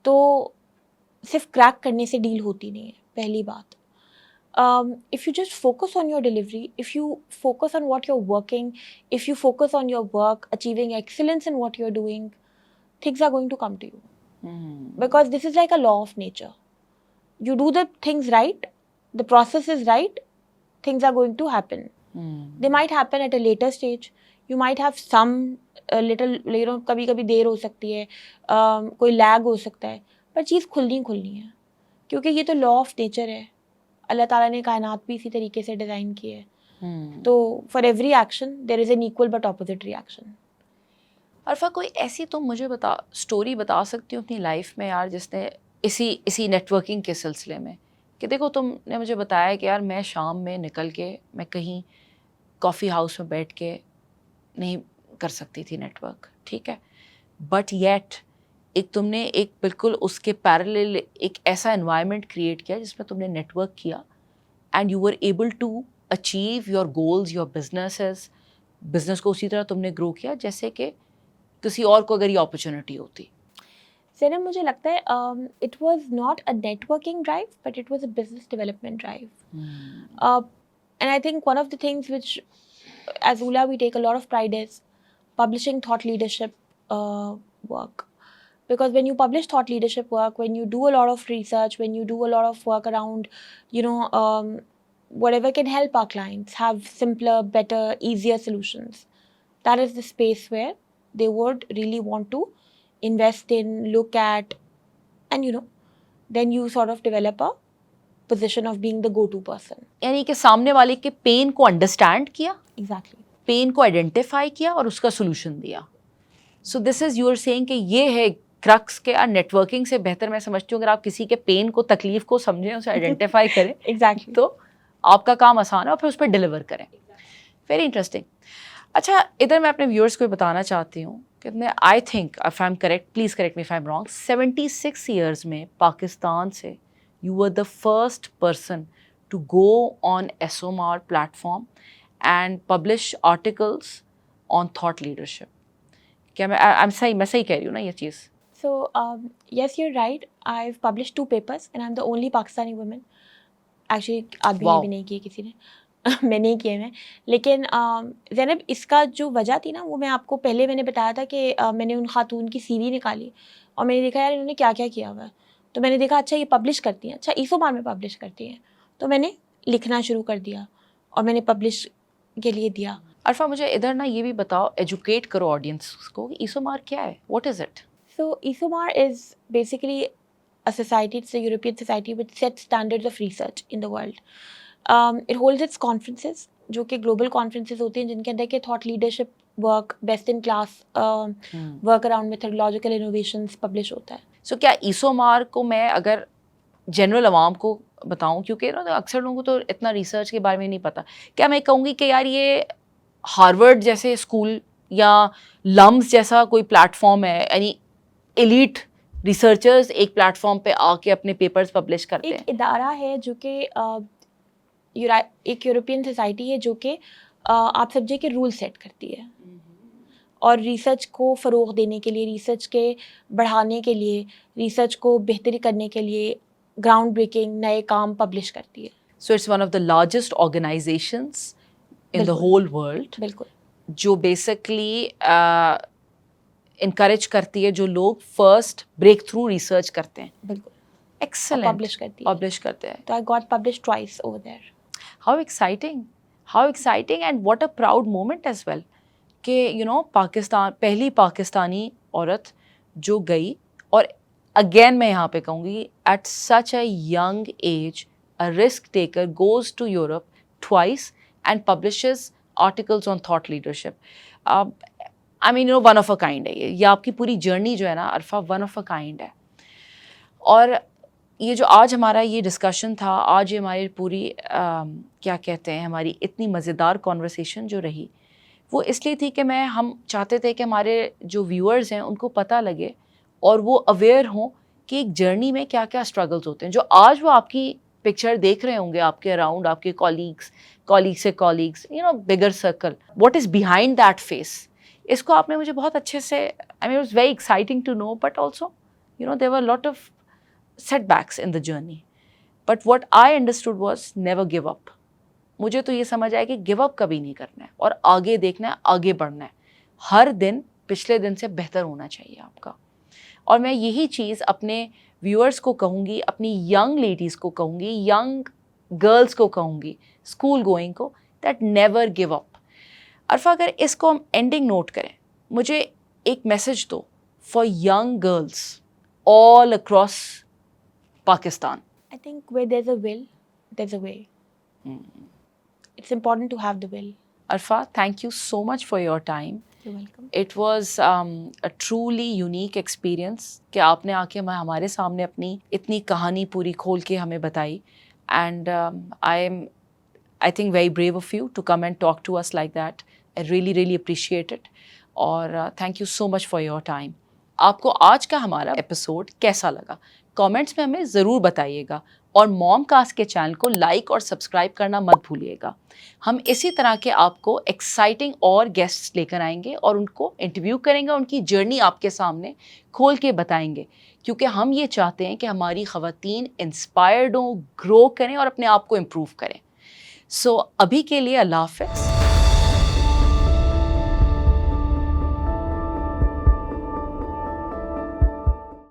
تو صرف کریک کرنے سے ڈیل ہوتی نہیں ہے. پہلی بات, if you just focus on your delivery, if you focus on what you're working, if you focus on your work, achieving excellence in what you're doing, things are going to come to you. Because this is like a law of nature. You do the things right, the process is right, things are going to happen. They might happen at a later stage. You might have some little, کبھی کبھی دیر ہو سکتی ہے, کوئی league ہو سکتا ہے, پر چیز کھلنی ہے, کیونکہ یہ تو لا آف نیچر ہے. اللہ تعالیٰ نے کائنات بھی اسی طریقے سے ڈیزائن کی ہے. تو for every action there is an equal but opposite reaction.
Arfa, کوئی ایسی تم مجھے اسٹوری بتا سکتی ہو اپنی لائف میں یار, جس نے اسی نیٹ ورکنگ کے سلسلے میں, کہ دیکھو تم نے مجھے بتایا کہ یار میں شام میں نکل کے میں کہیں کافی ہاؤس میں بیٹھ کے نہیں کر سکتی تھی نیٹ ورک, ٹھیک ہے, بٹ یٹ ایک تم نے ایک بالکل اس کے پیرلل ایک ایسا انوائرمنٹ کریٹ کیا جس میں تم نے نیٹ ورک کیا, and you were able to achieve your goals, your business کو اسی طرح تم نے گرو کیا جیسے کہ کسی اور کو اگر یہ اپرچونیٹی ہوتی.
زینب, مجھے لگتا ہے it was not a networking drive but it was a business development drive. And I think one of the things which is اولا we take a lot of pride is publishing thought leadership work. Because when you publish thought leadership work, when you do a lot of research, when you do a lot of work around, whatever can help our clients have simpler, better, easier solutions, that is the space where they would really want to invest in, look at, and then you sort of develop a position of being the go-to person.
یعنی کہ سامنے والے کے pain کو understand کیا,
Exactly.
Pain کو identify کیا اور اس کا سولوشن دیا. سو دس از یو آر سیئنگ کہ یہ ہے کرکس کے نیٹ ورکنگ سے بہتر میں سمجھتی ہوں اگر آپ کسی کے پین کو, تکلیف کو سمجھیں, اسے آئیڈینٹیفائی کریں,
Exactly.
تو آپ کا کام آسان ہے اور پھر اس پہ ڈیلیور کریں. Very interesting. اچھا, ادھر میں اپنے ویورس کو بتانا چاہتی ہوں کہ I think if I am correct, please correct me if I am wrong, 76 years میں پاکستان سے you were the first person to go on SOMAR platform and publish articles on thought leadership. کیا میں صحیح کہہ رہی ہوں نا یہ چیز؟
So, yes, you're right. I've published 2 papers and I'm the only Pakistani woman. Actually, آدمی نے بھی نہیں کیے کسی نے, میں نہیں کیے میں. لیکن زینب, اس کا جو وجہ تھی نا, وہ میں آپ کو پہلے میں نے بتایا تھا کہ میں نے ان خاتون کی CV نکالی اور میں نے دیکھا یار انہوں نے کیا کیا کیا ہوا ہے. تو میں نے دیکھا اچھا یہ پبلش کرتی ہیں, اچھا ESOMAR میں پبلش کرتی ہیں. تو میں نے لکھنا شروع کر دیا اور میں نے پبلش کے لیے دیا.
عرفہ, مجھے ادھر نا یہ بھی بتاؤ, ایجوکیٹ کرو آڈینس کو, ESOMAR کیا ہے, what is it?
So ESOMAR is basically a society, it's a European society which sets standards of research in the world. It holds its conferences, جو کہ global conferences ہوتے ہیں جن کے اندر کہ thought leadership work, best in class work around methodological innovations publish ہوتا ہے.
سو کیا ESOMAR کو میں اگر جنرل عوام کو بتاؤں, کیونکہ اکثر لوگوں کو تو اتنا ریسرچ کے بارے میں نہیں پتہ, کیا میں کہوں گی کہ یار یہ ہارورڈ جیسے اسکول یا لمز جیسا کوئی پلیٹ فارم ہے, یعنی ایلیٹ ریسرچرز ایک پلیٹ فارم پہ آ کے اپنے پیپرز پبلش کرتے ہیں؟
ایک ادارہ ہے جو کہ ایک یورپین سوسائٹی ہے جو کہ آپ سمجھے کہ رول سیٹ کرتی ہے اور ریسرچ کو فروغ دینے کے لیے, ریسرچ کے بڑھانے کے لیے, ریسرچ کو بہتری کرنے کے لیے گراؤنڈ بریکنگ نئے کام پبلش کرتی ہے.
So it's one of the largest organizations in the whole world,
بالکل,
جو بیسکلی انکریج کرتی ہے جو لوگ فرسٹ بریک تھرو ریسرچ کرتے ہیں.
بالکل,
ایکسلنٹ,
پبلش کرتی ہے,
پبلش کرتے ہیں.
تو I got publish twice over there.
How exciting and what a proud moment as well کہ پاکستان, پہلی پاکستانی عورت جو گئی, اور اگین میں یہاں پہ کہوں گی at such a young age a risk taker goes to Europe twice and publishes articles on thought leadership. I mean one of a kind ہے یہ آپ کی پوری جرنی جو ہے نا عرفہ, ون آف اے کائنڈ ہے. اور یہ جو آج ہمارا یہ ڈسکشن تھا, آج یہ ہماری پوری کیا کہتے ہیں ہماری اتنی مزیدار کانورسیشن جو رہی, وہ اس لیے تھی کہ ہم چاہتے تھے کہ ہمارے جو ویورز ہیں ان کو پتہ لگے اور وہ اویئر ہوں کہ ایک جرنی میں کیا کیا اسٹرگلز ہوتے ہیں. جو آج وہ آپ کی پکچر دیکھ رہے ہوں گے آپ کے اراؤنڈ, آپ کے colleagues bigger circle, what is behind that face, اس کو آپ نے مجھے بہت اچھے سے, I mean it was very exciting to know, but also there were lot of setbacks in the journey. But what I understood was never give up. مجھے تو یہ سمجھ آیا کہ گیو اپ کبھی نہیں کرنا ہے اور آگے دیکھنا ہے, آگے بڑھنا ہے. ہر دن پچھلے دن سے بہتر ہونا چاہیے آپ کا. اور میں یہی چیز اپنے ویورز کو کہوں گی, اپنی ینگ لیڈیز کو کہوں گی, ینگ گرلس کو کہوں گی, اسکول گوئنگ کو, دیٹ نیور گیو اپ. عرفہ اگر اس کو ہم اینڈنگ نوٹ کریں, مجھے ایک میسج دو for young girls all across Pakistan.
I think where there's a will, there's a way. It's important to have the will.
Arfa, thank you so much for your time.
You're welcome.
It was a truly unique experience کہ آپ نے آ کے ہمارے سامنے اپنی اتنی کہانی پوری کھول کے ہمیں بتائی. And I think very brave of you to come and talk to us like that. I really, really appreciate it. اور thank you so much for your time. آپ کو آج کا ہمارا ایپیسوڈ کیسا لگا کامنٹس میں ہمیں ضرور بتائیے گا, اور موم کاسٹ کے چینل کو لائک اور سبسکرائب کرنا مت بھولیے گا. ہم اسی طرح کے آپ کو ایکسائٹنگ اور گیسٹس لے کر آئیں گے اور ان کو انٹرویو کریں گے, ان کی جرنی آپ کے سامنے کھول کے بتائیں گے, کیونکہ ہم یہ چاہتے ہیں کہ ہماری خواتین انسپائرڈ ہوں, گرو کریں اور اپنے آپ کو امپروو کریں. سو ابھی کے لیے اللہ حافظ.